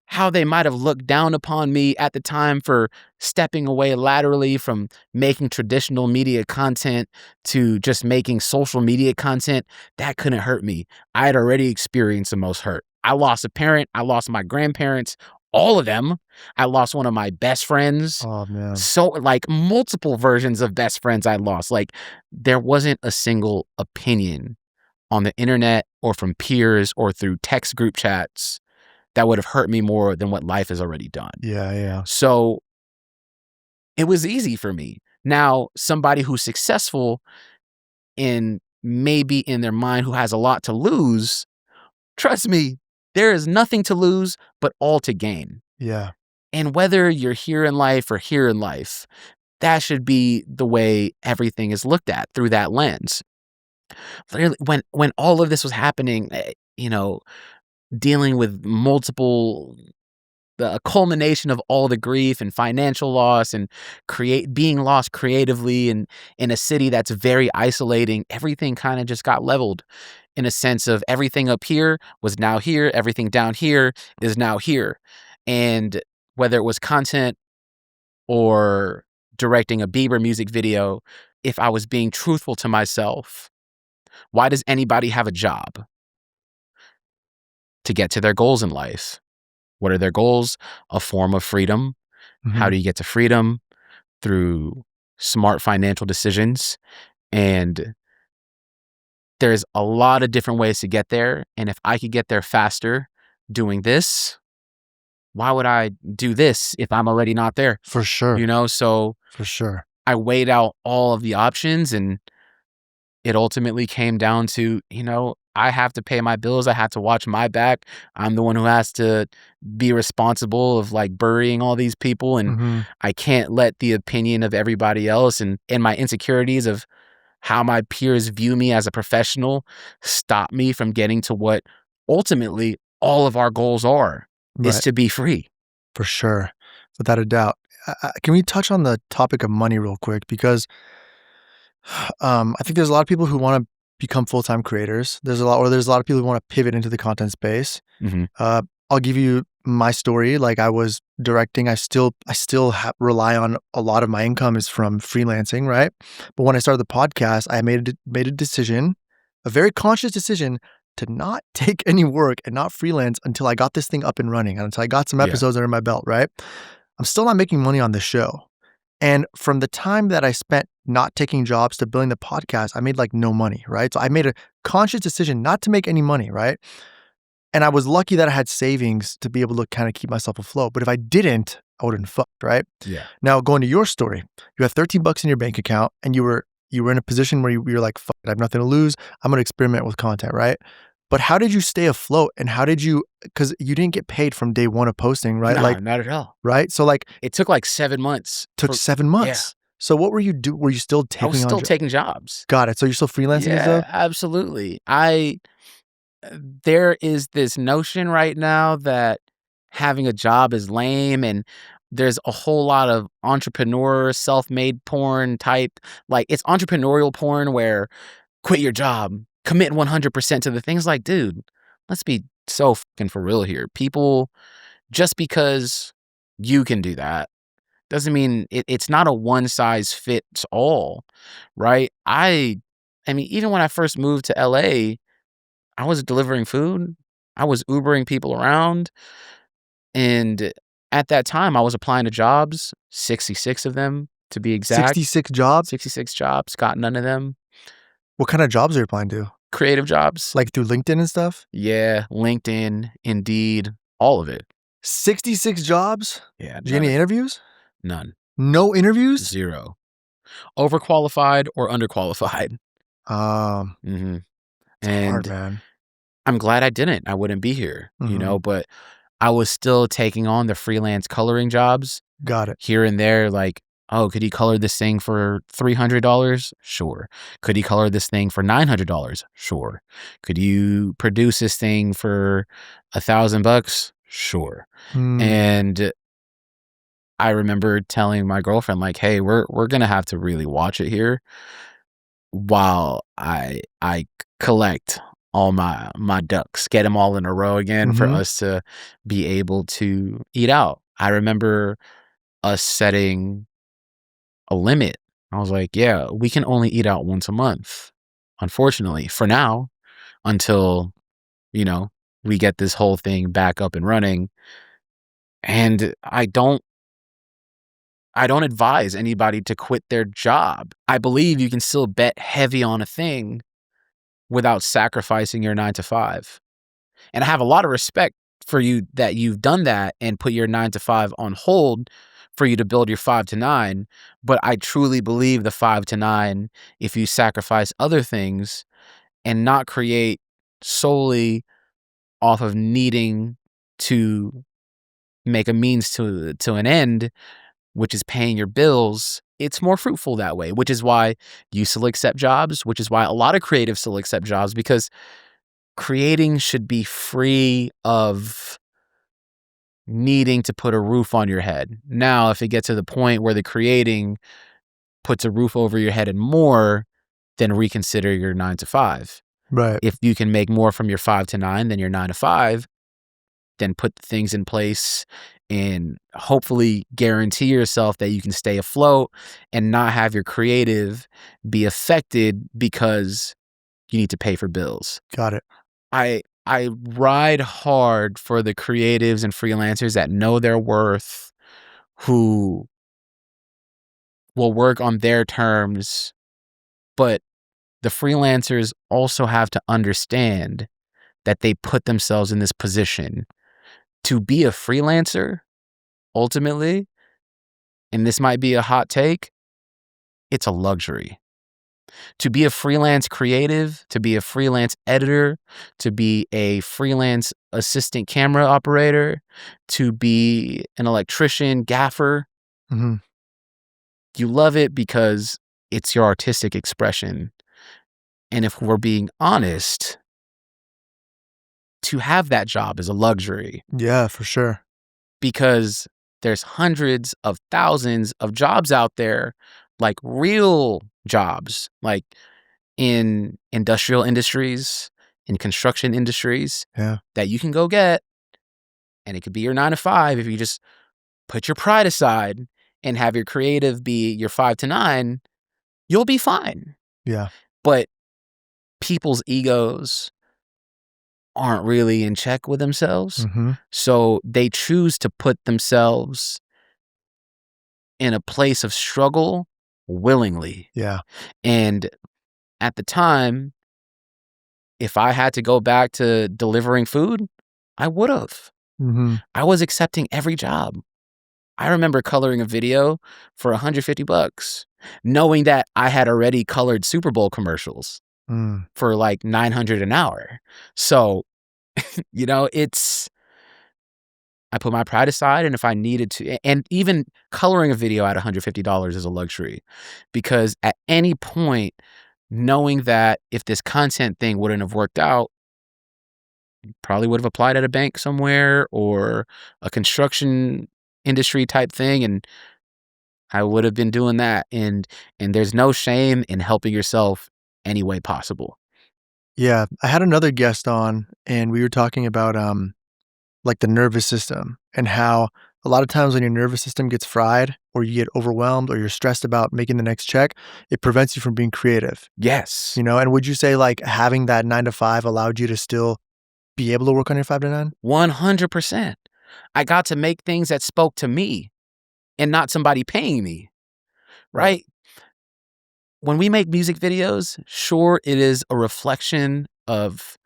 how they might have looked down upon me at the time for stepping away laterally from making traditional media content to just making social media content, that couldn't hurt me. I had already experienced the most hurt. I lost a parent. I lost my grandparents, all of them. I lost one of my best friends. Oh, man. So like multiple versions of best friends I lost. Like there wasn't a single opinion on the internet or from peers or through text group chats that would have hurt me more than what life has already done. Yeah. So it was easy for me. Now, somebody who's successful in maybe in their mind who has a lot to lose, trust me, there is nothing to lose but all to gain. Yeah. And whether you're here in life or here in life, that should be the way everything is looked at through that lens. Literally, when all of this was happening, dealing with a culmination of all the grief and financial loss and being lost creatively and in a city that's very isolating, everything kind of just got leveled in a sense of everything up here was now here, everything down here is now here. And whether it was content or directing a Bieber music video, if I was being truthful to myself, why does anybody have a job? To get to their goals in life. What are their goals? A form of freedom. Mm-hmm. How do you get to freedom? Through smart financial decisions. And there's a lot of different ways to get there. And if I could get there faster doing this, why would I do this if I'm already not there? For sure. So for sure. I weighed out all of the options and it ultimately came down to, I have to pay my bills. I have to watch my back. I'm the one who has to be responsible of like burying all these people. And I can't let the opinion of everybody else and my insecurities of how my peers view me as a professional stop me from getting to what ultimately all of our goals are, is to be free. For sure. Without a doubt. Can we touch on the topic of money real quick? Because I think there's a lot of people who want to become full-time creators. There's a lot of people who want to pivot into the content space. I'll give you my story. Like I was directing, I still rely on a lot of my income is from freelancing, right? But when I started the podcast, I made a decision, a very conscious decision to not take any work and not freelance until I got this thing up and running and until I got some episodes under my belt, right? I'm still not making money on this show. And from the time that I spent not taking jobs to building the podcast, I made like no money, right? So I made a conscious decision not to make any money, right? And I was lucky that I had savings to be able to kind of keep myself afloat. But if I didn't, I would have been fucked, right? Yeah. Now, going to your story, you have $13 in your bank account and you were in a position where you're like, fuck it, I have nothing to lose. I'm going to experiment with content, right? But how did you stay afloat and how did you, because you didn't get paid from day one of posting, right? No, like, not at all. Right? So like. It took like 7 months. 7 months? Yeah. So what were you doing? Were you still taking I was still taking jobs. Got it. So you're still freelancing and stuff? Absolutely. There is this notion right now that having a job is lame and there's a whole lot of entrepreneur, self-made porn type, like it's entrepreneurial porn where quit your job, commit 100% to the things. Like, dude, let's be so fucking for real here. People, just because you can do that doesn't mean it's not a one size fits all, right? I mean, even when I first moved to LA, I was delivering food. I was Ubering people around. And at that time, I was applying to jobs, 66 of them to be exact. 66 jobs? 66 jobs, got none of them. What kind of jobs are you applying to? Creative jobs. Like through LinkedIn and stuff? Yeah, LinkedIn, Indeed, all of it. 66 jobs? Yeah. Did you get any interviews? None. No interviews? 0. Overqualified or underqualified. It's hard, man. I'm glad I didn't. I wouldn't be here, but I was still taking on the freelance coloring jobs. Got it. Here and there. Like Oh, could he color this thing for $300? Sure. Could he color this thing for $900? Sure. Could you produce this thing for $1,000? Sure. And I remember telling my girlfriend, like, hey, we're gonna have to really watch it here while I collect all my ducks, get them all in a row again for us to be able to eat out. I remember us setting a limit. I was like, yeah, we can only eat out once a month, unfortunately, for now, until, you know, we get this whole thing back up and running. And I don't advise anybody to quit their job. I believe you can still bet heavy on a thing without sacrificing your 9 to 5. And I have a lot of respect for you that you've done that and put your 9 to 5 on hold for you to build your 5 to 9. But I truly believe the 5 to 9, if you sacrifice other things and not create solely off of needing to make a means to an end, which is paying your bills, it's more fruitful that way, which is why you still accept jobs, which is why a lot of creatives still accept jobs, because creating should be free of needing to put a roof on your head. Now, if it gets to the point where the creating puts a roof over your head and more, then reconsider your 9 to 5. Right. If you can make more from your 5 to 9 than your 9 to 5, then put things in place and hopefully guarantee yourself that you can stay afloat and not have your creative be affected because you need to pay for bills. Got it. I ride hard for the creatives and freelancers that know their worth, who will work on their terms, but the freelancers also have to understand that they put themselves in this position to be a freelancer. Ultimately, and this might be a hot take, it's a luxury. To be a freelance creative, to be a freelance editor, to be a freelance assistant camera operator, to be an electrician, gaffer, you love it because it's your artistic expression. And if we're being honest, to have that job is a luxury. Yeah, for sure. Because there's hundreds of thousands of jobs out there, like real jobs, like in industrial industries, in construction industries, that you can go get. And it could be your 9 to 5 if you just put your pride aside and have your creative be your 5 to 9, you'll be fine. Yeah. But people's egos aren't really in check with themselves. So they choose to put themselves in a place of struggle willingly. Yeah. And at the time, if I had to go back to delivering food, I would have. I was accepting every job. I remember coloring a video for $150, knowing that I had already colored Super Bowl commercials for like $900 an hour. So, you know, I put my pride aside, and if I needed to, and even coloring a video at $150 is a luxury, because at any point, knowing that if this content thing wouldn't have worked out, probably would have applied at a bank somewhere or a construction industry type thing, and I would have been doing that. And there's no shame in helping yourself any way possible. Yeah, I had another guest on, and we were talking about like the nervous system and how a lot of times when your nervous system gets fried or you get overwhelmed or you're stressed about making the next check, it prevents you from being creative. Yes. You know, and would you say like having that 9 to 5 allowed you to still be able to work on your 5 to 9? 100%. I got to make things that spoke to me and not somebody paying me, right? When we make music videos, sure, it is a reflection of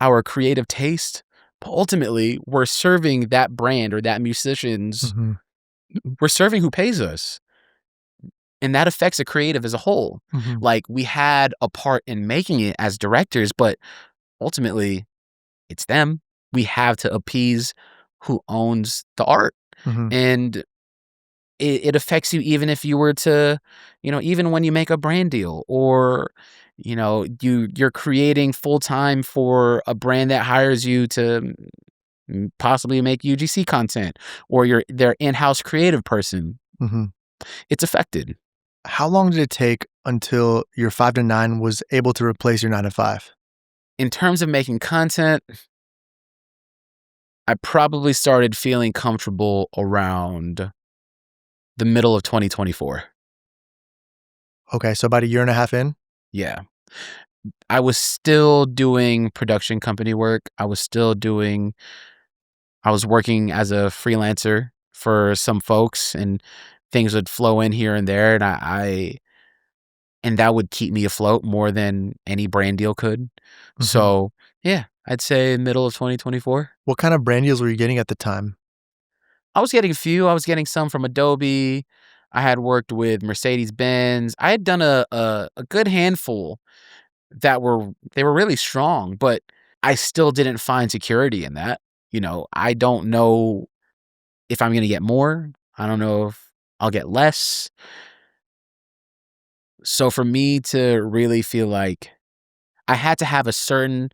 our creative taste, but ultimately, we're serving that brand or that musician's, we're serving who pays us. And that affects a creative as a whole. Like, we had a part in making it as directors, but ultimately, it's them. We have to appease who owns the art. And it affects you even if you were to, even when you make a brand deal, or you're creating full time for a brand that hires you to possibly make UGC content, or you're their in-house creative person. Mm-hmm. It's affected. How long did it take until your 5 to 9 was able to replace your 9 to 5? In terms of making content, I probably started feeling comfortable around the middle of 2024. Okay, so about a year and a half in? Yeah. I was still doing production company work. I was working as a freelancer for some folks, and things would flow in here and there, and that would keep me afloat more than any brand deal could. Mm-hmm. So, yeah, I'd say middle of 2024. What kind of brand deals were you getting at the time? I was getting a few. I was getting some from Adobe. I had worked with Mercedes-Benz. I had done a good handful they were really strong, but I still didn't find security in that. I don't know if I'm going to get more. I don't know if I'll get less. So for me to really feel like I had to have a certain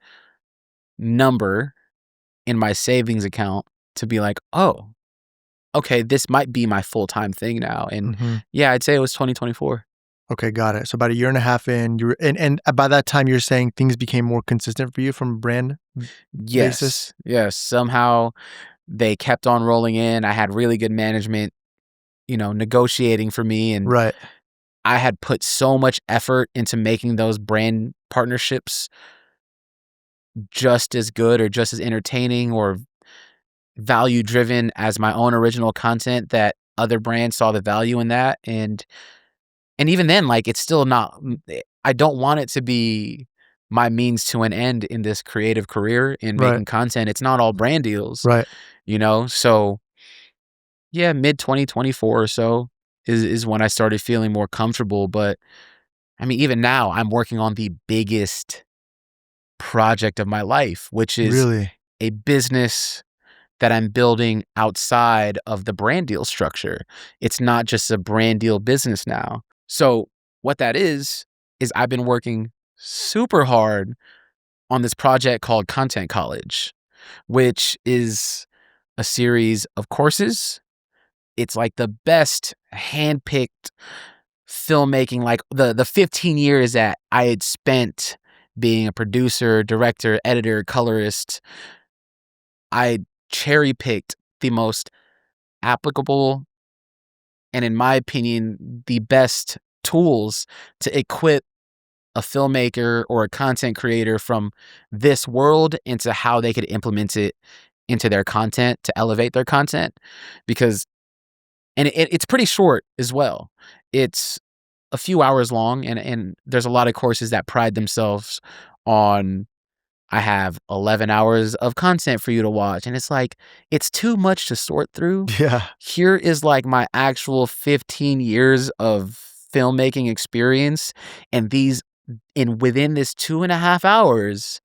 number in my savings account to be like, oh, okay, this might be my full-time thing now. And yeah, I'd say it was 2024. Okay, got it. So about a year and a half in, and by that time you're saying things became more consistent for you from a brand basis? Yes. Somehow they kept on rolling in. I had really good management, negotiating for me. And right. I had put so much effort into making those brand partnerships just as good or just as entertaining or value driven as my own original content, that other brands saw the value in that. And even then, like, it's still not, I don't want it to be my means to an end in this creative career in making content. It's not all brand deals, right? So yeah, mid 2024 or so is when I started feeling more comfortable. But I mean, even now I'm working on the biggest project of my life, which is a business that I'm building outside of the brand deal structure. It's not just a brand deal business now. So what that is I've been working super hard on this project called Content College, which is a series of courses. It's like the best handpicked filmmaking, like the 15 years that I had spent being a producer, director, editor, colorist. I cherry-picked the most applicable and, in my opinion, the best tools to equip a filmmaker or a content creator from this world into how they could implement it into their content to elevate their content. Because, and it's pretty short as well. It's a few hours long, and there's a lot of courses that pride themselves on, I have 11 hours of content for you to watch. And it's like, it's too much to sort through. Yeah. Here is like my actual 15 years of filmmaking experience. And within this 2.5 hours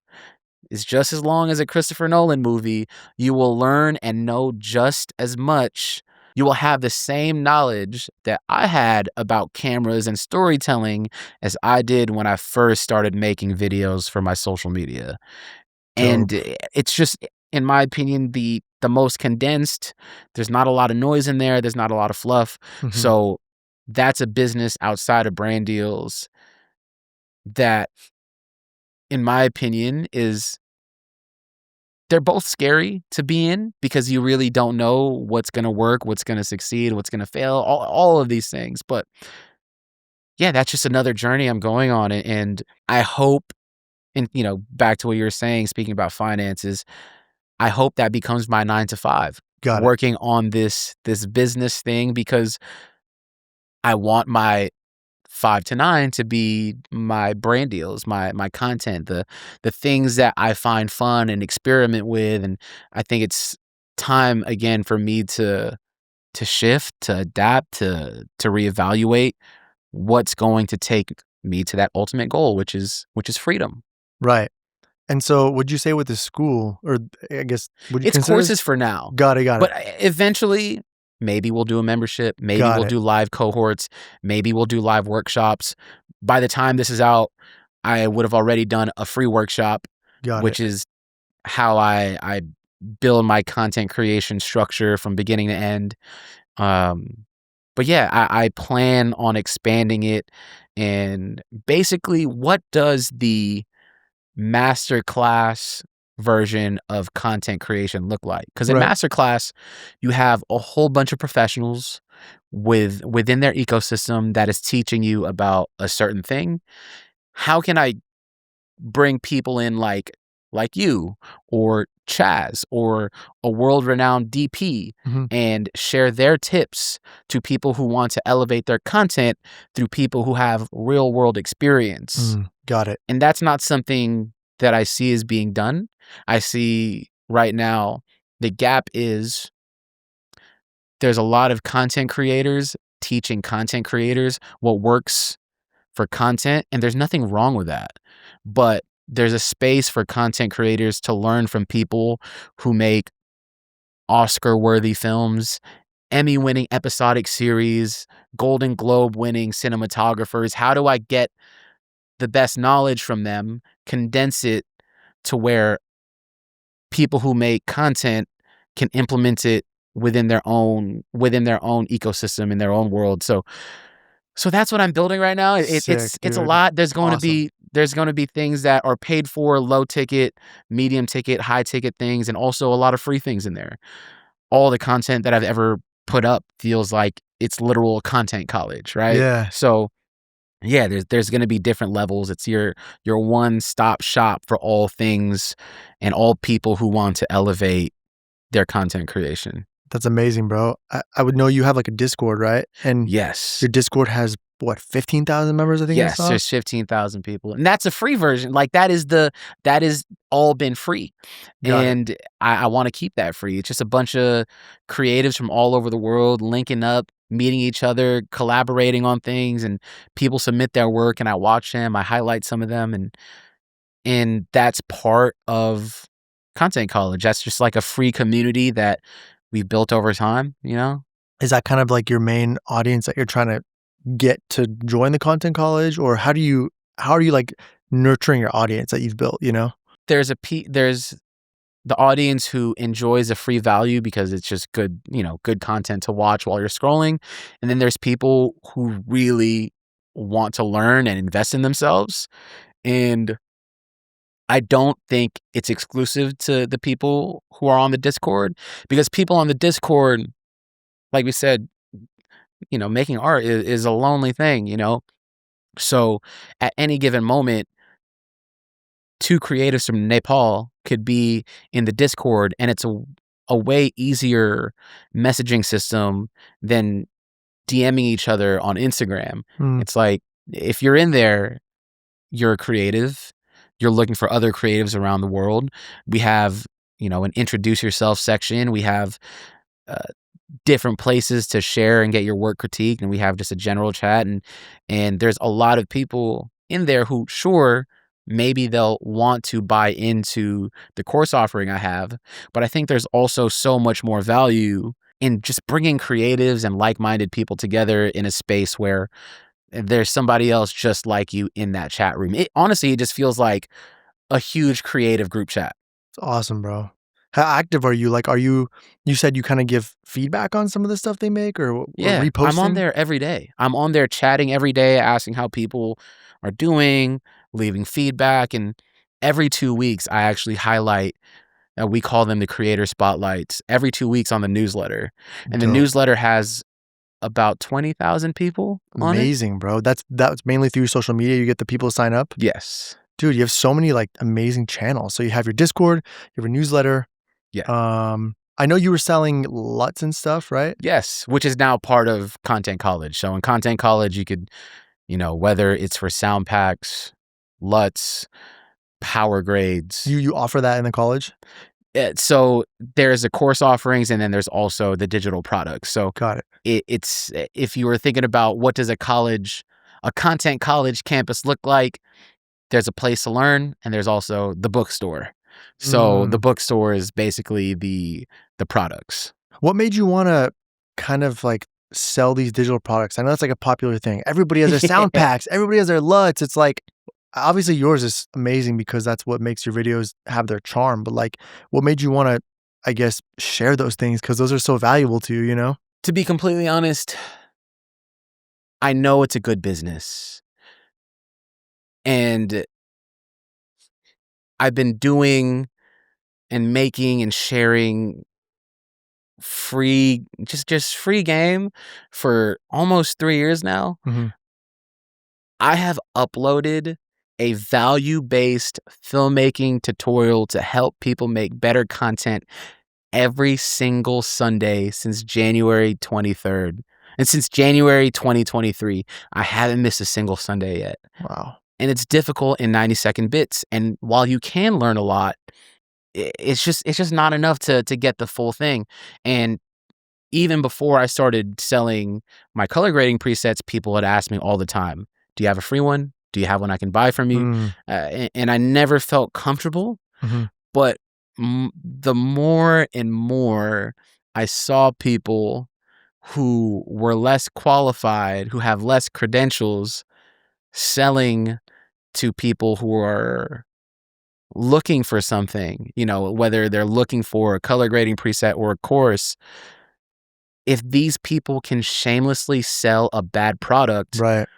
is just as long as a Christopher Nolan movie. You will learn and know just as much. You will have the same knowledge that I had about cameras and storytelling as I did when I first started making videos for my social media. Dope. And it's just, in my opinion, the most condensed. There's not a lot of noise in there. There's not a lot of fluff. So that's a business outside of brand deals that, in my opinion, they're both scary to be in, because you really don't know what's going to work, what's going to succeed, what's going to fail, all of these things. But yeah, that's just another journey I'm going on. And I hope, and back to what you were saying, speaking about finances, I hope that becomes my 9 to 5. Working on this business thing, because I want my 5 to 9 to be my brand deals, my content, the things that I find fun and experiment with. And I think it's time again for me to shift, to adapt, to reevaluate what's going to take me to that ultimate goal, which is freedom. Right. And so would you say with the school, or I guess, would you it's consider courses for now? Got it. But eventually, Maybe we'll do a membership. Maybe Got we'll it. do live cohorts. Maybe we'll do live workshops. By the time this is out, I would have already done a free workshop, which is how I build my content creation structure from beginning to end. But yeah, I plan on expanding it. And basically, what does the masterclass version of content creation look like? Because in masterclass, you have a whole bunch of professionals within their ecosystem that is teaching you about a certain thing. How can I bring people in like you or Chaz or a world-renowned DP and share their tips to people who want to elevate their content through people who have real-world experience? Got it. And that's not something that I see as being done. I see right now the gap is there's a lot of content creators teaching content creators what works for content, and there's nothing wrong with that. But there's a space for content creators to learn from people who make Oscar-worthy films, Emmy-winning episodic series, Golden Globe-winning cinematographers. How do I get the best knowledge from them, condense it to where people who make content can implement it within their own ecosystem in their own world? So that's what I'm building right now. It's a lot. There's going to be things that are paid for, low ticket, medium ticket, high ticket things, and also a lot of free things in there. All the content that I've ever put up feels like it's literal content college, right? Yeah. So yeah, there's going to be different levels. It's your one-stop shop for all things and all people who want to elevate their content creation. That's amazing, bro. I would know you have like a Discord, right? And yes, your Discord has what, 15,000 members, I think. Yes, there's 15,000 people. And that's a free version. Like that is all been free. And I want to keep that free. It's just a bunch of creatives from all over the world linking up, meeting each other, collaborating on things, and people submit their work and I watch them, I highlight some of them, and that's part of Content College. That's just like a free community that we've built over time, you know? Is that kind of like your main audience that you're trying to get to join the Content College, or how are you like nurturing your audience that you've built, you know? There's the audience who enjoys a free value because it's just good, you know, good content to watch while you're scrolling. And then there's people who really want to learn and invest in themselves. And I don't think it's exclusive to the people who are on the Discord, because people on the Discord, like we said, you know, making art is a lonely thing, you know? So at any given moment, two creatives from Nepal could be in the Discord, and it's a way easier messaging system than DMing each other on Instagram. It's like, if you're in there, you're a creative, you're looking for other creatives around the world. We have, you know, an introduce yourself section. We have different places to share and get your work critiqued, and we have just a general chat, and there's a lot of people in there who, sure, maybe they'll want to buy into the course offering I have, but I think there's also so much more value in just bringing creatives and like-minded people together in a space where there's somebody else just like you in that chat room. Honestly, it just feels like a huge creative group chat. It's awesome, bro. How active are you? Like, you said you kind of give feedback on some of the stuff they make, or reposting? I'm on there every day. I'm on there chatting every day, asking how people are doing, leaving feedback. And every 2 weeks, I actually highlight, we call them the creator spotlights, every 2 weeks on the newsletter. And the newsletter has about 20,000 people on it. Amazing, bro. That's mainly through social media. You get the people to sign up? Yes. Dude, you have so many like amazing channels. So you have your Discord, you have a newsletter. Yeah. I know you were selling LUTs and stuff, right? Yes, which is now part of Content College. So in Content College, you could, you know, whether it's for sound packs, LUTs, power grades. You offer that in the college? So there's the course offerings, and then there's also the digital products. So got it. It's, if you were thinking about what does a Content College campus look like, there's a place to learn, and there's also the bookstore. So the bookstore is basically the products. What made you want to kind of like sell these digital products? I know that's like a popular thing. Everybody has their sound packs. Everybody has their LUTs. It's like, obviously yours is amazing because that's what makes your videos have their charm. But like, what made you want to, I guess, share those things? Because those are so valuable to you, you know? To be completely honest, I know it's a good business. And I've been doing and making and sharing free, just free game for almost 3 years now. Mm-hmm. I have uploaded a value-based filmmaking tutorial to help people make better content every single Sunday since January 23rd. And since January 2023, I haven't missed a single Sunday yet. Wow. And it's difficult in 90-second bits. And while you can learn a lot, it's just not enough to get the full thing. And even before I started selling my color grading presets, people had asked me all the time, do you have a free one? Do you have one I can buy from you? And I never felt comfortable. Mm-hmm. But the more and more I saw people who were less qualified, who have less credentials, selling to people who are looking for something, you know, whether they're looking for a color grading preset or a course, if these people can shamelessly sell a bad product, Right.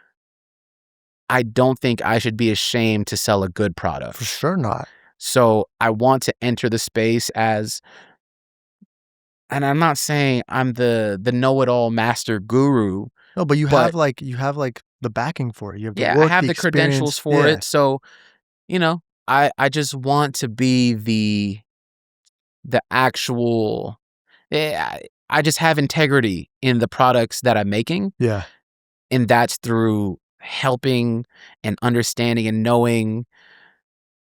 I don't think I should be ashamed to sell a good product. For sure not. So I want to enter the space as, and I'm not saying I'm the know-it-all master guru. No, but you have like the backing for it. You have the Yeah, work, I have the experience. credentials for Yeah. it. So, you know, I just want to be the actual, I just have integrity in the products that I'm making. Yeah. And that's through helping and understanding and knowing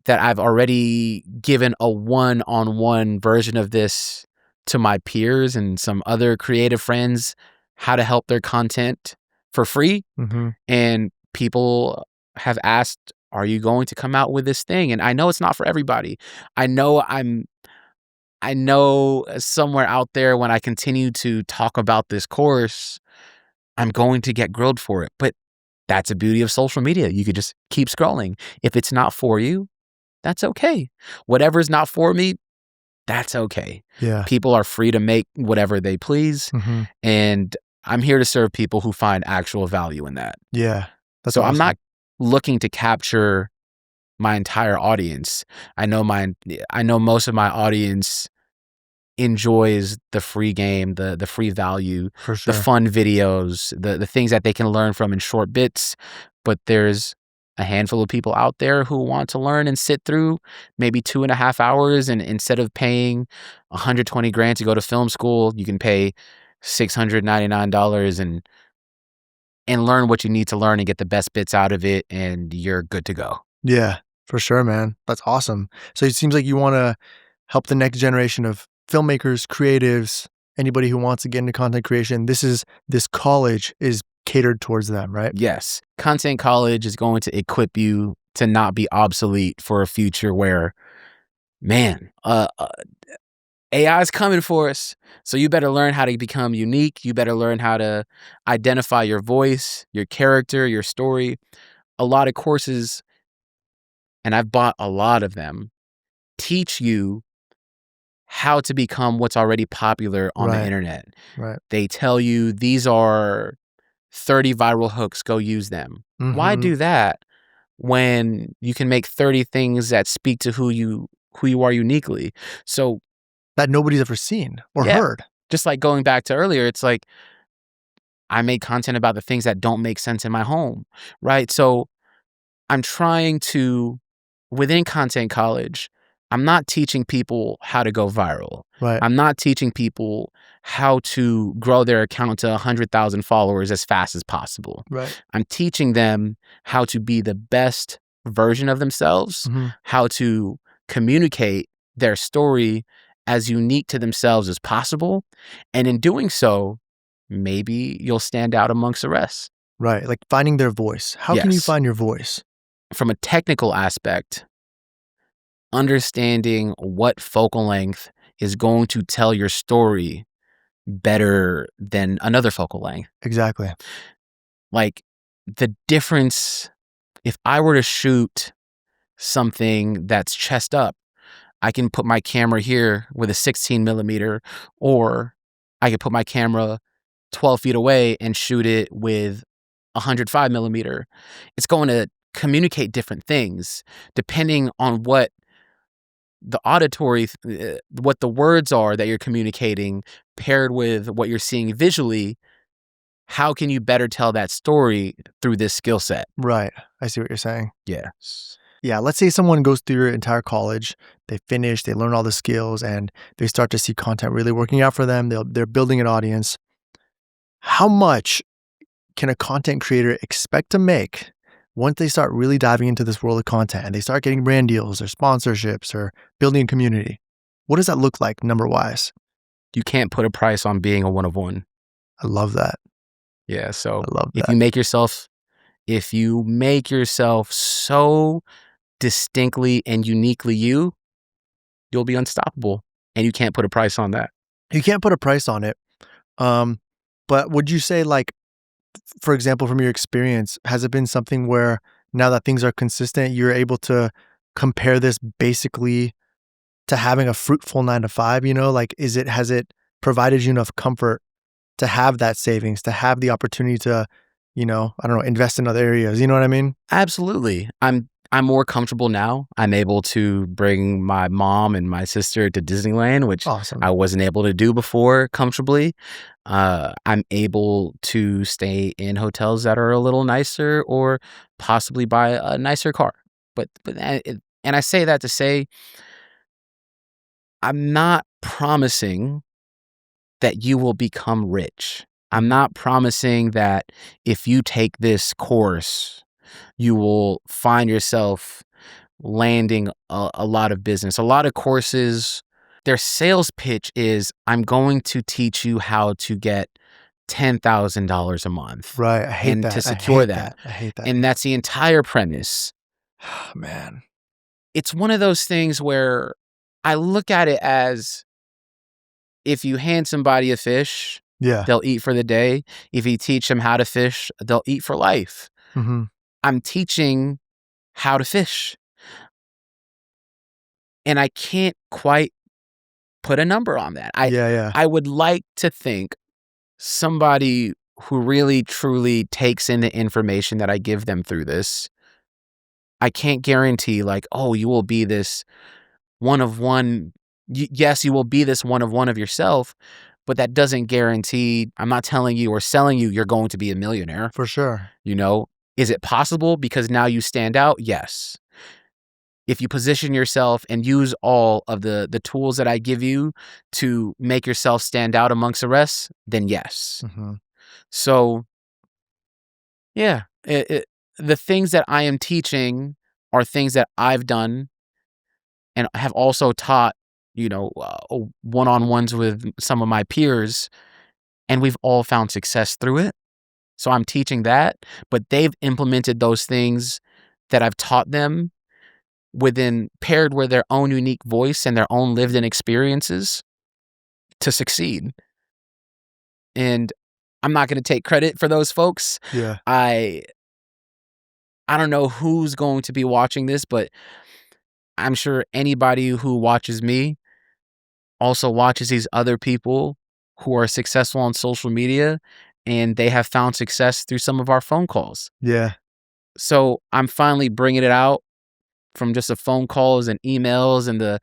that I've already given a one-on-one version of this to my peers and some other creative friends, how to help their content for free. Mm-hmm. And people have asked, are you going to come out with this thing? And I know it's not for everybody. I know somewhere out there when I continue to talk about this course, I'm going to get grilled for it. But that's the beauty of social media. You could just keep scrolling. If it's not for you, that's okay. Whatever's not for me, that's okay. Yeah. People are free to make whatever they please. Mm-hmm. And I'm here to serve people who find actual value in that. Yeah. That's so awesome. I'm not looking to capture my entire audience. I know most of my audience enjoys the free game, the free value, For sure. the fun videos, the things that they can learn from in short bits. But there's a handful of people out there who want to learn and sit through maybe 2.5 hours. And instead of paying $120,000 to go to film school, you can pay $699 and learn what you need to learn and get the best bits out of it. And you're good to go. Yeah, for sure, man. That's awesome. So it seems like you want to help the next generation of filmmakers, creatives, anybody who wants to get into content creation. This college is catered towards them, right? Yes. Content college is going to equip you to not be obsolete for a future where, man, AI is coming for us. So you better learn how to become unique. You better learn how to identify your voice, your character, your story. A lot of courses, and I've bought a lot of them, teach you how to become what's already popular on the internet. Right. They tell you these are 30 viral hooks, go use them. Mm-hmm. Why do that when you can make 30 things that speak to who you are uniquely? So that nobody's ever seen or heard. Just like going back to earlier, it's like I make content about the things that don't make sense in my home, right? So I'm trying to, within content college, I'm not teaching people how to go viral. Right. I'm not teaching people how to grow their account to 100,000 followers as fast as possible. Right. I'm teaching them how to be the best version of themselves, Mm-hmm. how to communicate their story as unique to themselves as possible. And in doing so, maybe you'll stand out amongst the rest. Right. Like finding their voice. How can you find your voice? From a technical aspect, understanding what focal length is going to tell your story better than another focal length. Exactly. Like the difference, if I were to shoot something that's chest up, I can put my camera here with a 16 millimeter, or I could put my camera 12 feet away and shoot it with 105 millimeter. It's going to communicate different things depending on what the auditory, what the words are that you're communicating paired with what you're seeing visually. How can you better tell that story through this skill set? Right. I see what you're saying. Yeah. Yeah. Let's say someone goes through your entire college, they finish, they learn all the skills, and they start to see content really working out for them. They're building an audience. How much can a content creator expect to make once they start really diving into this world of content and they start getting brand deals or sponsorships or building a community? What does that look like number-wise? You can't put a price on being a one of one. I love that. Yeah. So I love if that. you make yourself so distinctly and uniquely you'll be unstoppable, and you can't put a price on that. You can't put a price on it. But would you say, like, for example, from your experience, has it been something where now that things are consistent, you're able to compare this basically to having a fruitful 9 to 5, like, has it provided you enough comfort to have that savings, to have the opportunity to, I don't know, invest in other areas? You know what I mean? Absolutely. I'm more comfortable now. I'm able to bring my mom and my sister to Disneyland, which Awesome. I wasn't able to do before comfortably. I'm able to stay in hotels that are a little nicer, or possibly buy a nicer car. And I say that to say, I'm not promising that you will become rich. I'm not promising that if you take this course, you will find yourself landing a lot of business. A lot of courses, their sales pitch is, I'm going to teach you how to get $10,000 a month. Right. I hate and that. to secure I hate that. And that's the entire premise. Man. It's one of those things where I look at it as, if you hand somebody a fish, Yeah. they'll eat for the day. If you teach them how to fish, they'll eat for life. Mm-hmm. I'm teaching how to fish. And I can't quite put a number on that. I would like to think somebody who really truly takes in the information that I give them through this, I can't guarantee like, oh, you will be this one of one. Yes, you will be this one of yourself, but that doesn't guarantee, I'm not telling you or selling you you're going to be a millionaire. For sure. Is it possible because now you stand out? Yes. If you position yourself and use all of the tools that I give you to make yourself stand out amongst the rest, then yes. Mm-hmm. So, yeah, the things that I am teaching are things that I've done and have also taught, one-on-ones with some of my peers, and we've all found success through it. So I'm teaching that, but they've implemented those things that I've taught them paired with their own unique voice and their own lived-in experiences to succeed. And I'm not going to take credit for those folks. Yeah. I don't know who's going to be watching this, but I'm sure anybody who watches me also watches these other people who are successful on social media, and they have found success through some of our phone calls. Yeah. So I'm finally bringing it out from just the phone calls and emails and the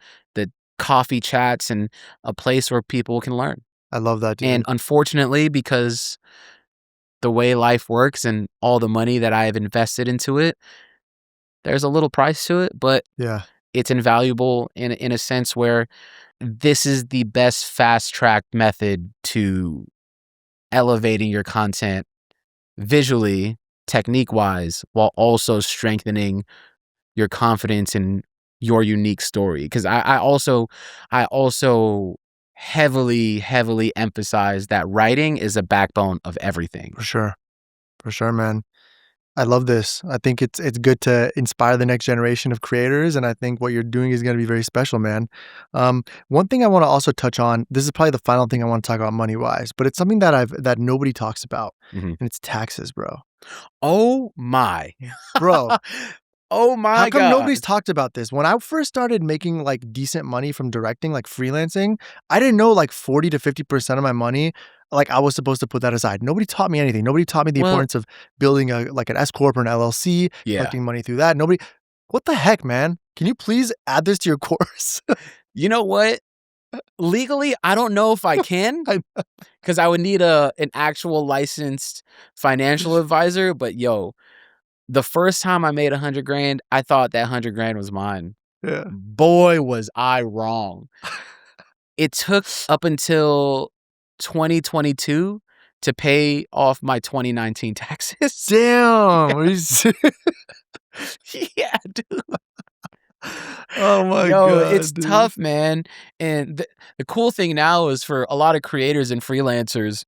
coffee chats, and a place where people can learn. I love that, dude. And unfortunately, because the way life works and all the money that I have invested into it, there's a little price to it, but yeah, it's invaluable in a sense where this is the best fast track method to elevating your content visually, technique wise, while also strengthening your confidence in your unique story. Because I also heavily emphasize that writing is a backbone of everything. For sure, man. I love this. I think it's good to inspire the next generation of creators, and I think what you're doing is going to be very special, man. One thing I want to also touch on. This is probably the final thing I want to talk about money wise, but it's something that nobody talks about, and it's taxes, bro. Oh my, bro. Oh my How come God. nobody's talked about this? When I first started making like decent money from directing, like freelancing, I didn't know like 40 to 50% of my money, like I was supposed to put that aside. Nobody taught me anything. Nobody taught me the importance of building an S corp or an LLC, collecting money through that. What the heck, man? Can you please add this to your course? You know what? Legally, I don't know if I can, because I would need an actual licensed financial advisor. But yo, the first time I made $100,000, I thought that $100,000 was mine. Yeah. Boy, was I wrong. It took up until 2022 to pay off my 2019 taxes. Damn. Yeah, dude. Oh my God. It's dude. tough, man. And the cool thing now is for a lot of creators and freelancers,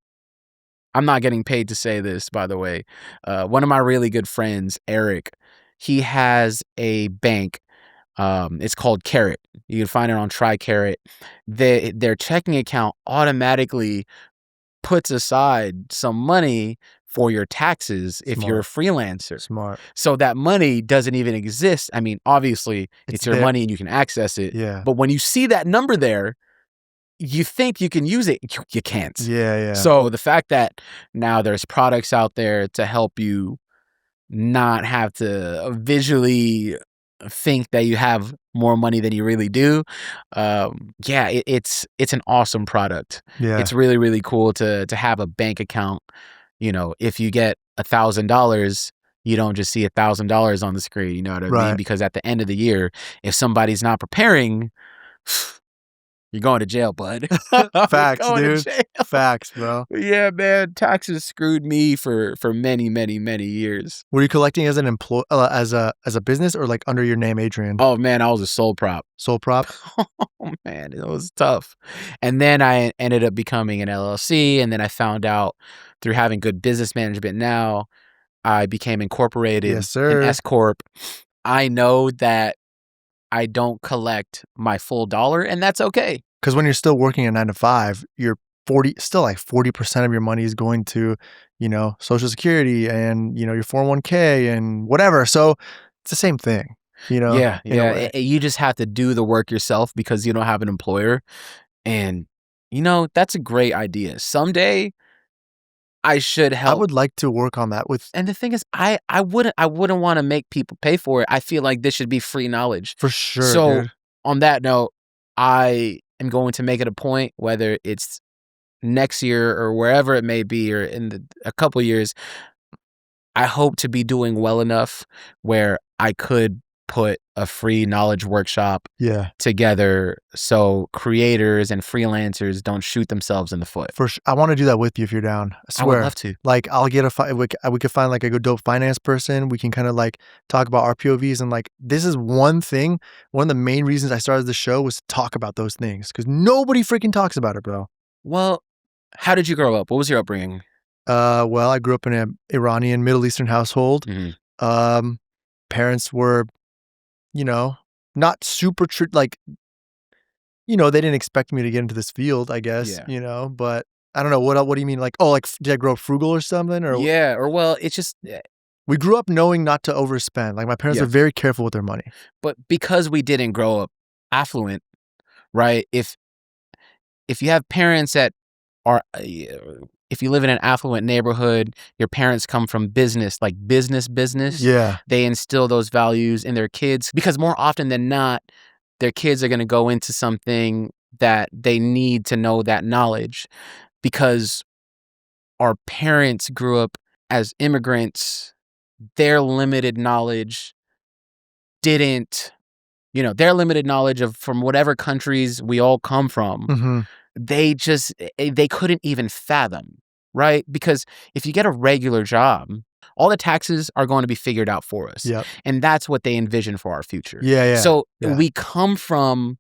I'm not getting paid to say this, by the way. One of my really good friends, Eric, he has a bank. It's called Carrot. You can find it on TryCarrot. Their checking account automatically puts aside some money for your taxes if you're a freelancer. Smart. So that money doesn't even exist. I mean, obviously, it's your money and you can access it. Yeah. But when you see that number there, you think you can use it, you can't. Yeah. So the fact that now there's products out there to help you not have to visually think that you have more money than you really do, it's an awesome product. Yeah. It's really, really cool to have a bank account. You know, if you get $1,000, you don't just see $1,000 on the screen. You know what I mean? Because at the end of the year, if somebody's not preparing, you're going to jail, bud. Facts, dude. Facts, bro. Yeah, man. Taxes screwed me for many, many, many years. Were you collecting as an employee, as a business, or like under your name, Adrian? Oh man, I was a sole prop. Sole prop. Oh man, it was tough. And then I ended up becoming an LLC, and then I found out through having good business management. Now I became incorporated. Yes, sir. An S corp. I know that I don't collect my full dollar, and that's okay. Because when you're still working a 9 to 5, you're 40% of your money is going to, Social Security and, your 401k and whatever. So it's the same thing, Yeah. You just have to do the work yourself because you don't have an employer. And, that's a great idea. Someday I should help. I would like to work on that with. And the thing is, I wouldn't want to make people pay for it. I feel like this should be free knowledge. For sure. So dude. On that note, I am going to make it a point, whether it's next year or wherever it may be, or in a couple years, I hope to be doing well enough where I could put a free knowledge workshop together so creators and freelancers don't shoot themselves in the foot. For sure. I want to do that with you if you're down. I swear. I would love to. Like, I'll get we could find like a good dope finance person. We can kind of like talk about our POVs, and like, this is one thing. One of the main reasons I started the show was to talk about those things, because nobody freaking talks about it, bro. Well, how did you grow up? What was your upbringing? Well, I grew up in an Iranian Middle Eastern household. Mm-hmm. Parents were, not super they didn't expect me to get into this field, I guess, but I don't know. What do you mean? Like, did I grow up frugal or something? Or it's just, we grew up knowing not to overspend. Like, my parents are very careful with their money. But because we didn't grow up affluent, right? If you have parents that are, if you live in an affluent neighborhood, your parents come from business. Yeah. They instill those values in their kids, because more often than not, their kids are going to go into something that they need to know that knowledge, because our parents grew up as immigrants. Their limited knowledge their limited knowledge of from whatever countries we all come from. Mm-hmm. They couldn't even fathom, right? Because if you get a regular job, all the taxes are going to be figured out for us. Yep. And that's what they envision for our future. Yeah. So we come from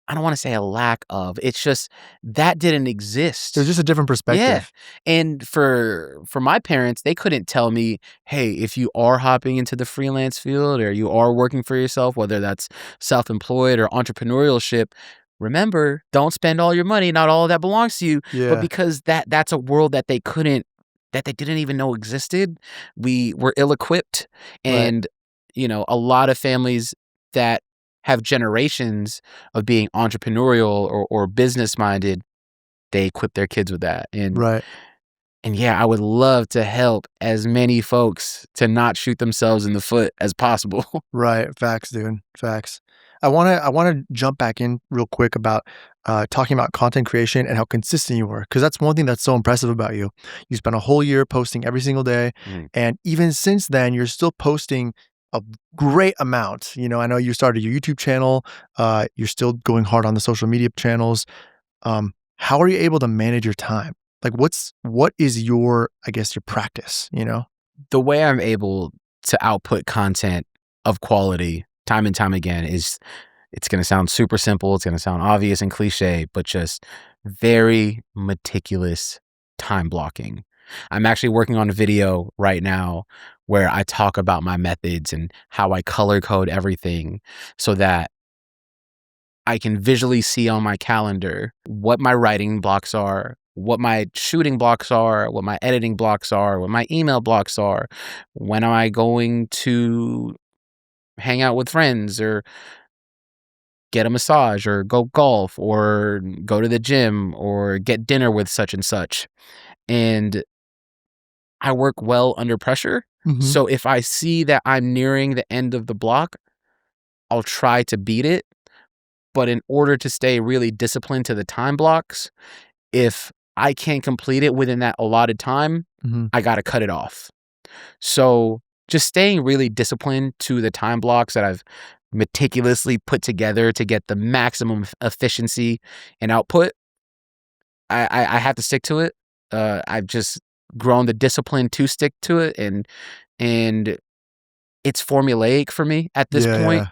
I don't want to say a lack of. It's just that didn't exist. There's just a different perspective. Yeah. And for my parents, they couldn't tell me, hey, if you are hopping into the freelance field or you are working for yourself, whether that's self-employed or entrepreneurship, remember, don't spend all your money. Not all of that belongs to you. Yeah. But because that's a world that they didn't even know existed, we were ill-equipped. And, a lot of families that have generations of being entrepreneurial or business minded, they equip their kids with that. And yeah, I would love to help as many folks to not shoot themselves in the foot as possible. Right. Facts, dude. Facts. I want to jump back in real quick about talking about content creation and how consistent you were, because that's one thing that's so impressive about you. You spent a whole year posting every single day, and even since then, you're still posting a great amount. I know you started your YouTube channel. You're still going hard on the social media channels. How are you able to manage your time? Like, what is your practice? The way I'm able to output content of quality time and time again is, it's going to sound super simple. It's going to sound obvious and cliche, but just very meticulous time blocking. I'm actually working on a video right now where I talk about my methods and how I color code everything so that I can visually see on my calendar what my writing blocks are, what my shooting blocks are, what my editing blocks are, what my email blocks are. When am I going to hang out with friends or get a massage or go golf or go to the gym or get dinner with such and such. And I work well under pressure. So if I see that I'm nearing the end of the block, I'll try to beat it. But in order to stay really disciplined to the time blocks, if I can't complete it within that allotted time, I got to cut it off. So just staying really disciplined to the time blocks that I've meticulously put together to get the maximum efficiency and output, I have to stick to it. I've just grown the discipline to stick to it, and it's formulaic for me at this point.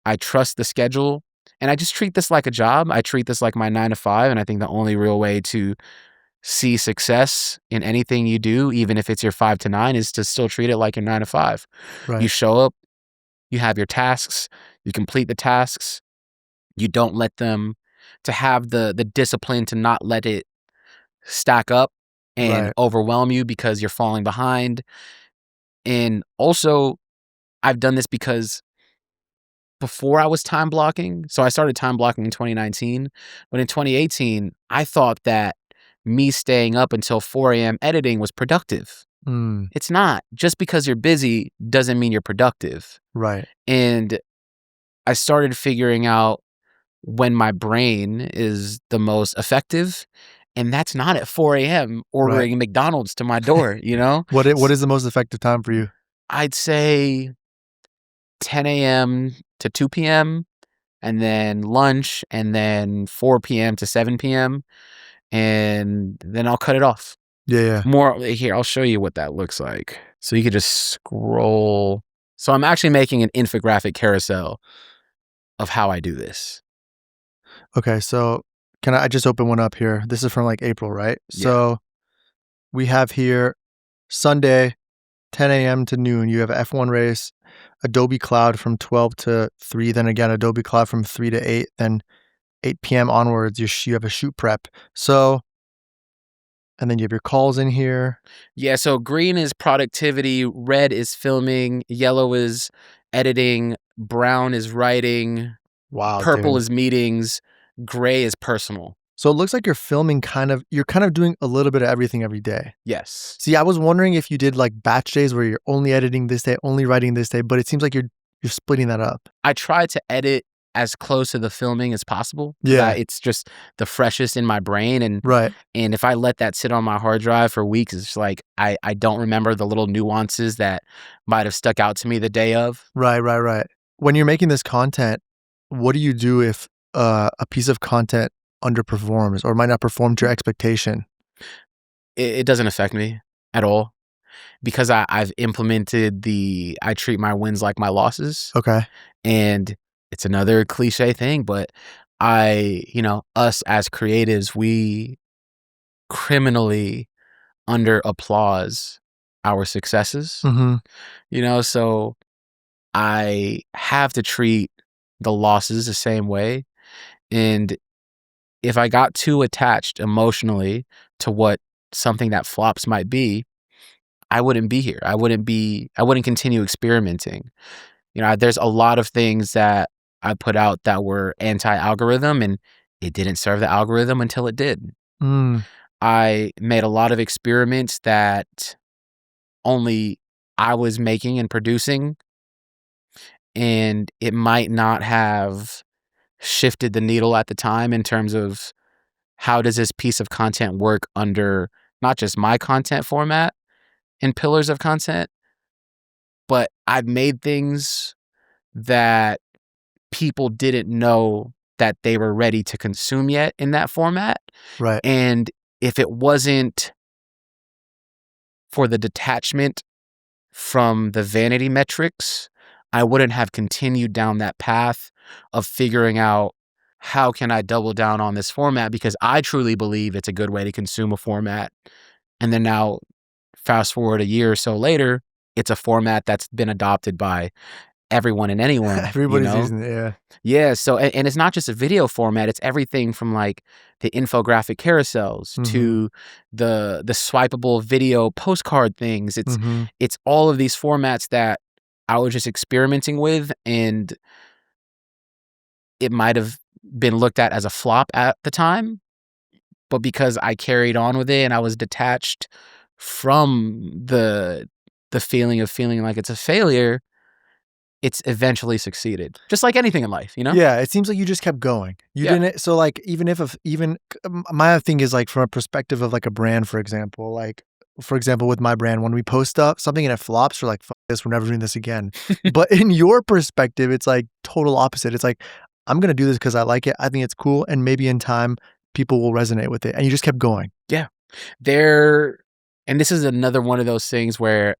I trust the schedule, and I just treat this like a job. I treat this like my 9 to 5, and I think the only real way to see success in anything you do, even if it's your 5 to 9, is to still treat it like your 9 to 5. You show up, you have your tasks, you complete the tasks, you don't let them, to have the discipline to not let it stack up and overwhelm you because you're falling behind. And also, I've done this because before I was time blocking, so I started time blocking in 2019, but in 2018, I thought that me staying up until 4 a.m. editing was productive. It's not. Just because you're busy doesn't mean you're productive. And I started figuring out when my brain is the most effective, and that's not at 4 a.m. ordering McDonald's to my door, What is the most effective time for you? I'd say 10 a.m. to 2 p.m., and then lunch, and then 4 p.m. to 7 p.m., and then I'll cut it off. More here, I'll show you what that looks like. So you could just scroll. So I'm actually making an infographic carousel of how I do this. Okay, so can I just open one up here? This is from like April, right? So we have here Sunday, 10 a.m. to noon. You have an F1 race, Adobe Cloud from 12 to 3, then again Adobe Cloud from 3 to 8, then 8 p.m. onwards, you have a shoot prep. So, and then you have your calls in here. Yeah, so green is productivity, red is filming, yellow is editing, brown is writing, purple is meetings, gray is personal. So it looks like you're filming you're kind of doing a little bit of everything every day. Yes. See, I was wondering if you did like batch days where you're only editing this day, only writing this day, but it seems like you're splitting that up. I try to edit as close to the filming as possible. It's just the freshest in my brain. And and if I let that sit on my hard drive for weeks, it's just like I don't remember the little nuances that might have stuck out to me the day of. Right. When you're making this content, what do you do if a piece of content underperforms or might not perform to your expectation? It doesn't affect me at all because I've implemented I treat my wins like my losses. Okay. And it's another cliche thing, but us as creatives, we criminally under applause our successes, so I have to treat the losses the same way. And if I got too attached emotionally to what something that flops might be, I wouldn't be here. I wouldn't continue experimenting. There's a lot of things that I put out that were anti-algorithm, and it didn't serve the algorithm until it did. I made a lot of experiments that only I was making and producing, and it might not have shifted the needle at the time in terms of how does this piece of content work under not just my content format and pillars of content, but I've made things that people didn't know that they were ready to consume yet in that format. Right. And if it wasn't for the detachment from the vanity metrics, I wouldn't have continued down that path of figuring out how can I double down on this format, because I truly believe it's a good way to consume a format. And then now, fast forward a year or so later, it's a format that's been adopted by everyone and anyone. Everybody's using it, yeah. Yeah, so and it's not just a video format, it's everything from like the infographic carousels to the swipeable video postcard things. It's all of these formats that I was just experimenting with, and it might have been looked at as a flop at the time, but because I carried on with it and I was detached from the feeling of feeling like it's a failure, it's eventually succeeded. Just like anything in life, Yeah, it seems like you just kept going. You didn't, so like, my thing is like from a perspective of like a brand, for example, with my brand, when we post up something and it flops, we're like, fuck this, we're never doing this again. But in your perspective, it's like total opposite. It's like, I'm going to do this because I like it. I think it's cool. And maybe in time, people will resonate with it. And you just kept going. Yeah. And this is another one of those things where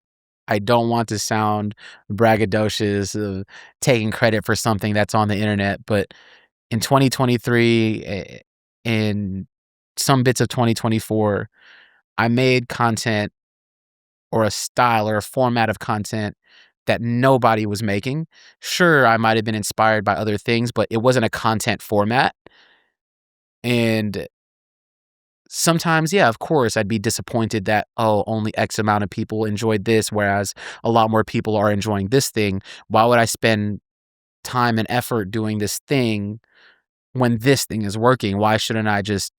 I don't want to sound braggadocious of taking credit for something that's on the internet, but in 2023 and some bits of 2024, I made content or a style or a format of content that nobody was making. Sure, I might have been inspired by other things, but it wasn't a content format. And sometimes, yeah, of course, I'd be disappointed that, only X amount of people enjoyed this, whereas a lot more people are enjoying this thing. Why would I spend time and effort doing this thing when this thing is working? Why shouldn't I just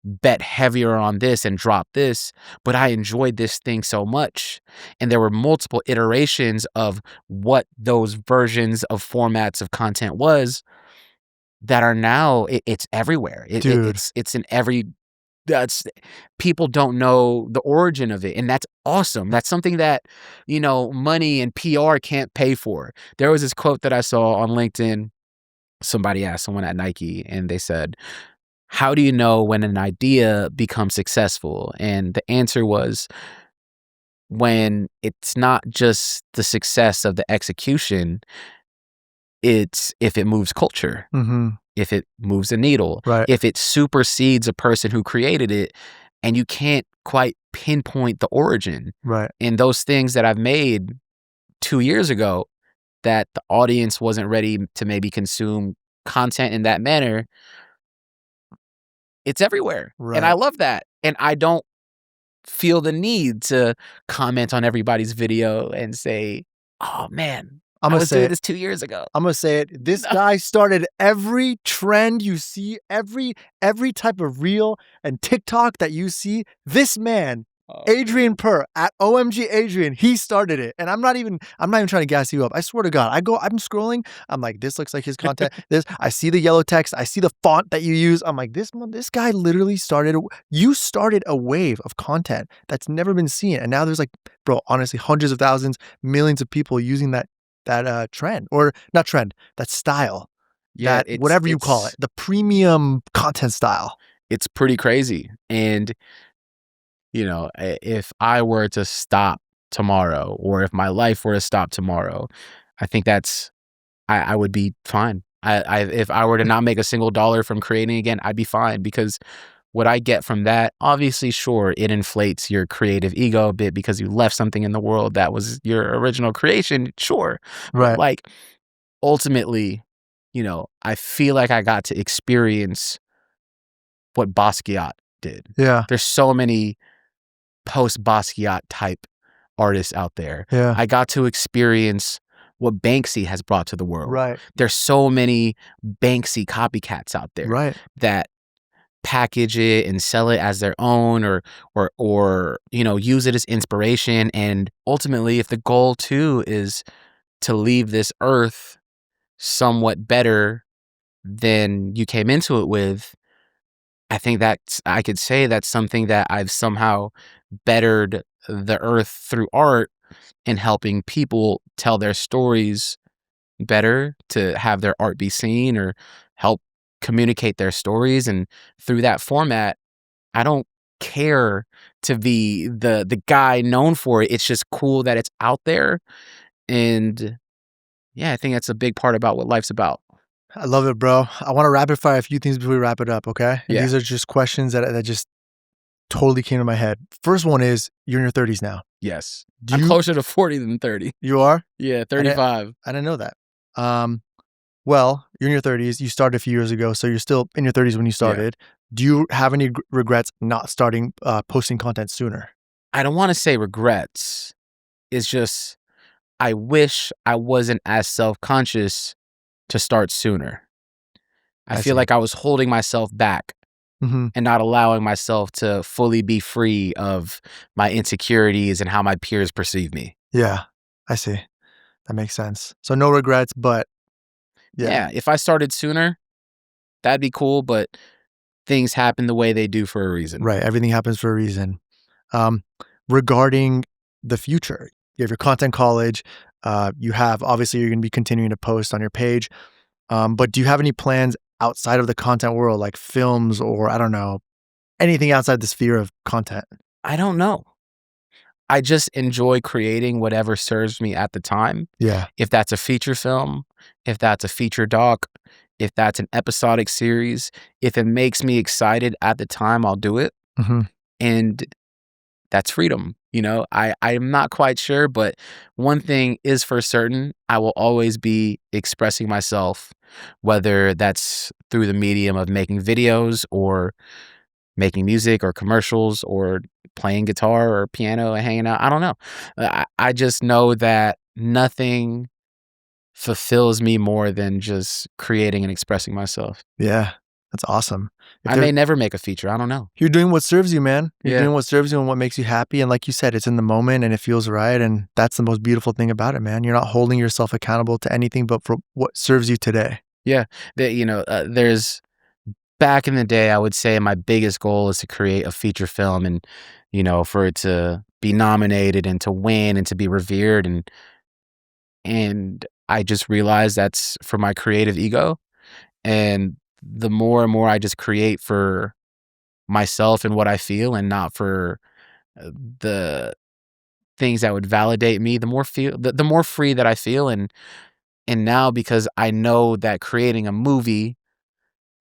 bet heavier on this and drop this? But I enjoyed this thing so much. And there were multiple iterations of what those versions of formats of content was that are now, it's everywhere. Dude. It's in every... people don't know the origin of it, and that's awesome. That's something that money and PR can't pay for. There was this quote that I saw on LinkedIn. Somebody asked someone at Nike, and they said, how do you know when an idea becomes successful? And the answer was, when it's not just the success of the execution, it's if it moves culture. If it moves a needle, right. If it supersedes a person who created it, and you can't quite pinpoint the origin. Right. And those things that I've made 2 years ago that the audience wasn't ready to maybe consume content in that manner, it's everywhere. Right. And I love that. And I don't feel the need to comment on everybody's video and say, oh man, I was doing this 2 years ago. I'm going to say it. This guy started every trend you see, every type of reel and TikTok that you see. This man, Adrian Per at OMG Adrian, he started it. And I'm not even trying to gas you up. I swear to God, I'm scrolling. I'm like, this looks like his content. I see the yellow text. I see the font that you use. I'm like, this guy literally started a wave of content that's never been seen. And now there's like, bro, honestly, hundreds of thousands, millions of people using that trend, or not trend, that style, that whatever you call it, the premium content style. It's pretty crazy. And, if I were to stop tomorrow, or if my life were to stop tomorrow, I think I would be fine. If I were to not make a single dollar from creating again, I'd be fine, because what I get from that, obviously, sure, it inflates your creative ego a bit because you left something in the world that was your original creation, sure. Right. But like, ultimately, I feel like I got to experience what Basquiat did. Yeah. There's so many post-Basquiat type artists out there. Yeah. I got to experience what Banksy has brought to the world. Right. There's so many Banksy copycats out there, right, that package it and sell it as their own, or use it as inspiration. And ultimately, if the goal too is to leave this earth somewhat better than you came into it with, I think I could say that's something that I've somehow bettered the earth through art, and helping people tell their stories better, to have their art be seen or help communicate their stories. And through that format, I don't care to be the guy known for it. It's just cool that it's out there. And yeah, I think that's a big part about what life's about. I love it, bro. I want to rapid fire a few things before we wrap it up, okay? And Yeah. these are just questions that just totally came to my head. First one is, you're in your 30s now. Yes. I'm closer to 40 than 30. You are? Yeah, 35. I didn't know that. Well, you're in your 30s. You started a few years ago, so you're still in your 30s when you started. Do you have any regrets not starting posting content sooner? I don't want to say regrets. It's just, I wish I wasn't as self-conscious to start sooner. I feel see. like I was holding myself back Mm-hmm. and not allowing myself to fully be free of my insecurities and how my peers perceive me. Yeah, I see. That makes sense. So no regrets, but Yeah, if I started sooner, that'd be cool, but things happen the way they do for a reason. Right. Everything happens for a reason. Regarding the future, you have your content college. You have, obviously, you're going to be continuing to post on your page. But do you have any plans outside of the content world, like films or, I don't know, anything outside the sphere of content? I don't know. I just enjoy creating whatever serves me at the time. Yeah. If that's a feature film, if that's a feature doc, if that's an episodic series, if it makes me excited at the time, I'll do it. Mm-hmm. And that's freedom. I'm not quite sure, but one thing is for certain, I will always be expressing myself, whether that's through the medium of making videos or making music or commercials or playing guitar or piano and hanging out. I don't know. I just know that nothing fulfills me more than just creating and expressing myself. Yeah. That's awesome. I may never make a feature. I don't know. You're doing what serves you, man. You're Yeah. doing what serves you and what makes you happy. And like you said, it's in the moment and it feels right. And that's the most beautiful thing about it, man. You're not holding yourself accountable to anything but for what serves you today. Yeah. There's back in the day, I would say my biggest goal is to create a feature film and, for it to be nominated and to win and to be revered. And I just realized that's for my creative ego. And the more and more I just create for myself and what I feel and not for the things that would validate me, the more free that I feel. And now, because I know that creating a movie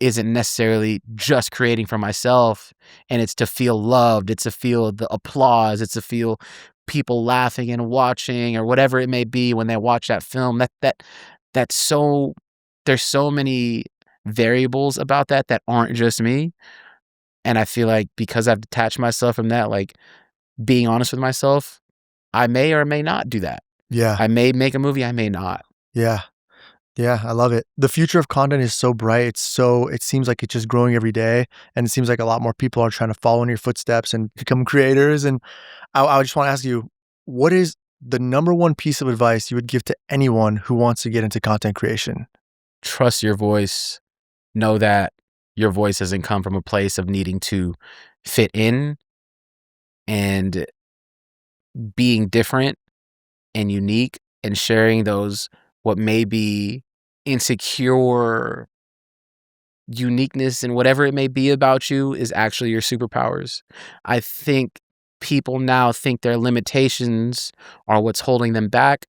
isn't necessarily just creating for myself, and it's to feel loved, it's to feel the applause, it's to feel people laughing and watching or whatever it may be when they watch that film. That's so, there's so many variables about that aren't just me. And I feel like because I've detached myself from that, like being honest with myself, I may or may not do that. Yeah. I may make a movie, I may not. Yeah. Yeah, I love it. The future of content is so bright. It seems like it's just growing every day. And it seems like a lot more people are trying to follow in your footsteps and become creators. And I just want to ask you, what is the number one piece of advice you would give to anyone who wants to get into content creation? Trust your voice. Know that your voice doesn't come from a place of needing to fit in, and being different and unique and sharing those what may be insecure uniqueness and whatever it may be about you is actually your superpowers. I think people now think their limitations are what's holding them back.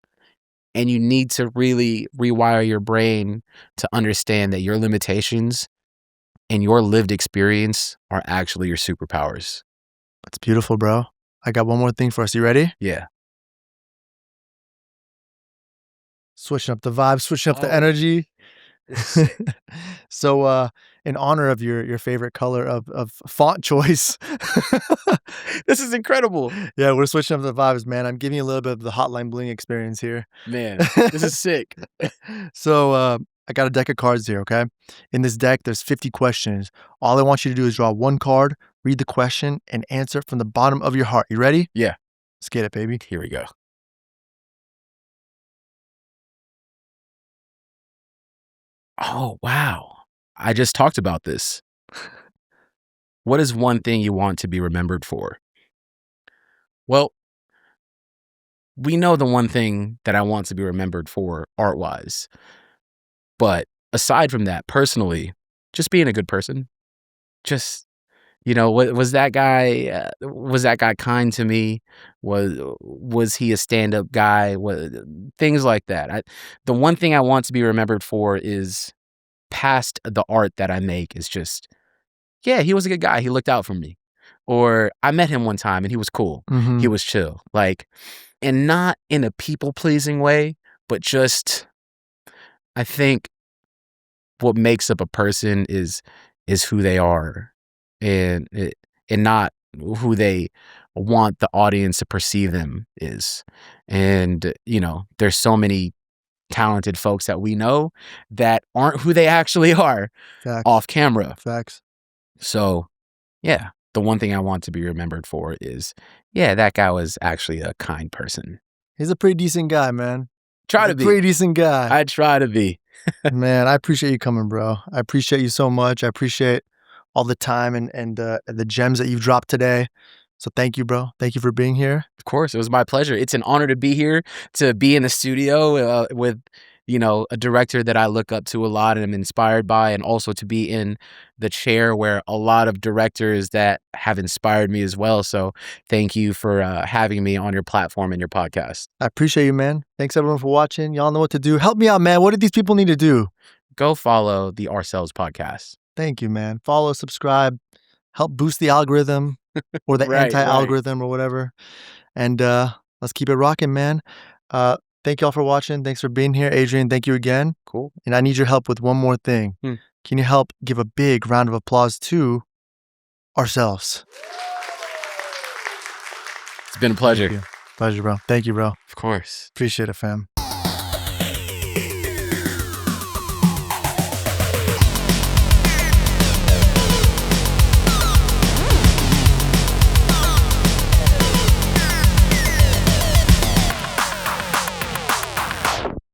And you need to really rewire your brain to understand that your limitations and your lived experience are actually your superpowers. That's beautiful, bro. I got one more thing for us. You ready? Yeah. Switching up the vibe, switching up the Oh. energy. So, in honor of your favorite color of font choice, This is incredible. yeah, we're switching up the vibes, man. I'm giving you a little bit of the Hotline Bling experience here. Man, this is sick. So, I got a deck of cards here, okay? In this deck, there's 50 questions. All I want you to do is draw one card, read the question, and answer it from the bottom of your heart. You ready? Yeah. Let's get it, baby. Here we go. Oh, wow. I just talked about this. What is one thing you want to be remembered for? Well, we know the one thing that I want to be remembered for art-wise. But aside from that, personally, just being a good person. Just, was that guy kind to me? Was he a stand-up guy? Things like that. The one thing I want to be remembered for is past the art that I make is just, yeah, he was a good guy. He looked out for me. Or I met him one time and he was cool. Mhm. He was chill. And not in a people-pleasing way, but just, I think what makes up a person is who they are and not who they want the audience to perceive them is. And, there's so many talented folks that we know that aren't who they actually are Facts. off camera. Facts. So, yeah, the one thing I want to be remembered for is, yeah, that guy was actually a kind person. He's a pretty decent guy, man. Try to be. Pretty decent guy. I try to be. Man, I appreciate you coming, bro. I appreciate you so much. I appreciate all the time and the gems that you've dropped today. So thank you, bro. Thank you for being here. Of course, it was my pleasure. It's an honor to be here, to be in the studio with, a director that I look up to a lot and am inspired by, and also to be in the chair where a lot of directors that have inspired me as well. So thank you for having me on your platform and your podcast. I appreciate you, man. Thanks everyone for watching. Y'all know what to do. Help me out, man. What do these people need to do? Go follow the Ourselves podcast. Thank you, man. Follow, subscribe, help boost the algorithm or the Right, anti-algorithm or whatever. And let's keep it rocking, man. Thank y'all for watching. Thanks for being here. Adrian, thank you again. Cool. And I need your help with one more thing. Can you help give a big round of applause to ourselves? It's been a pleasure. Pleasure, bro. Thank you, bro. Of course. Appreciate it, fam.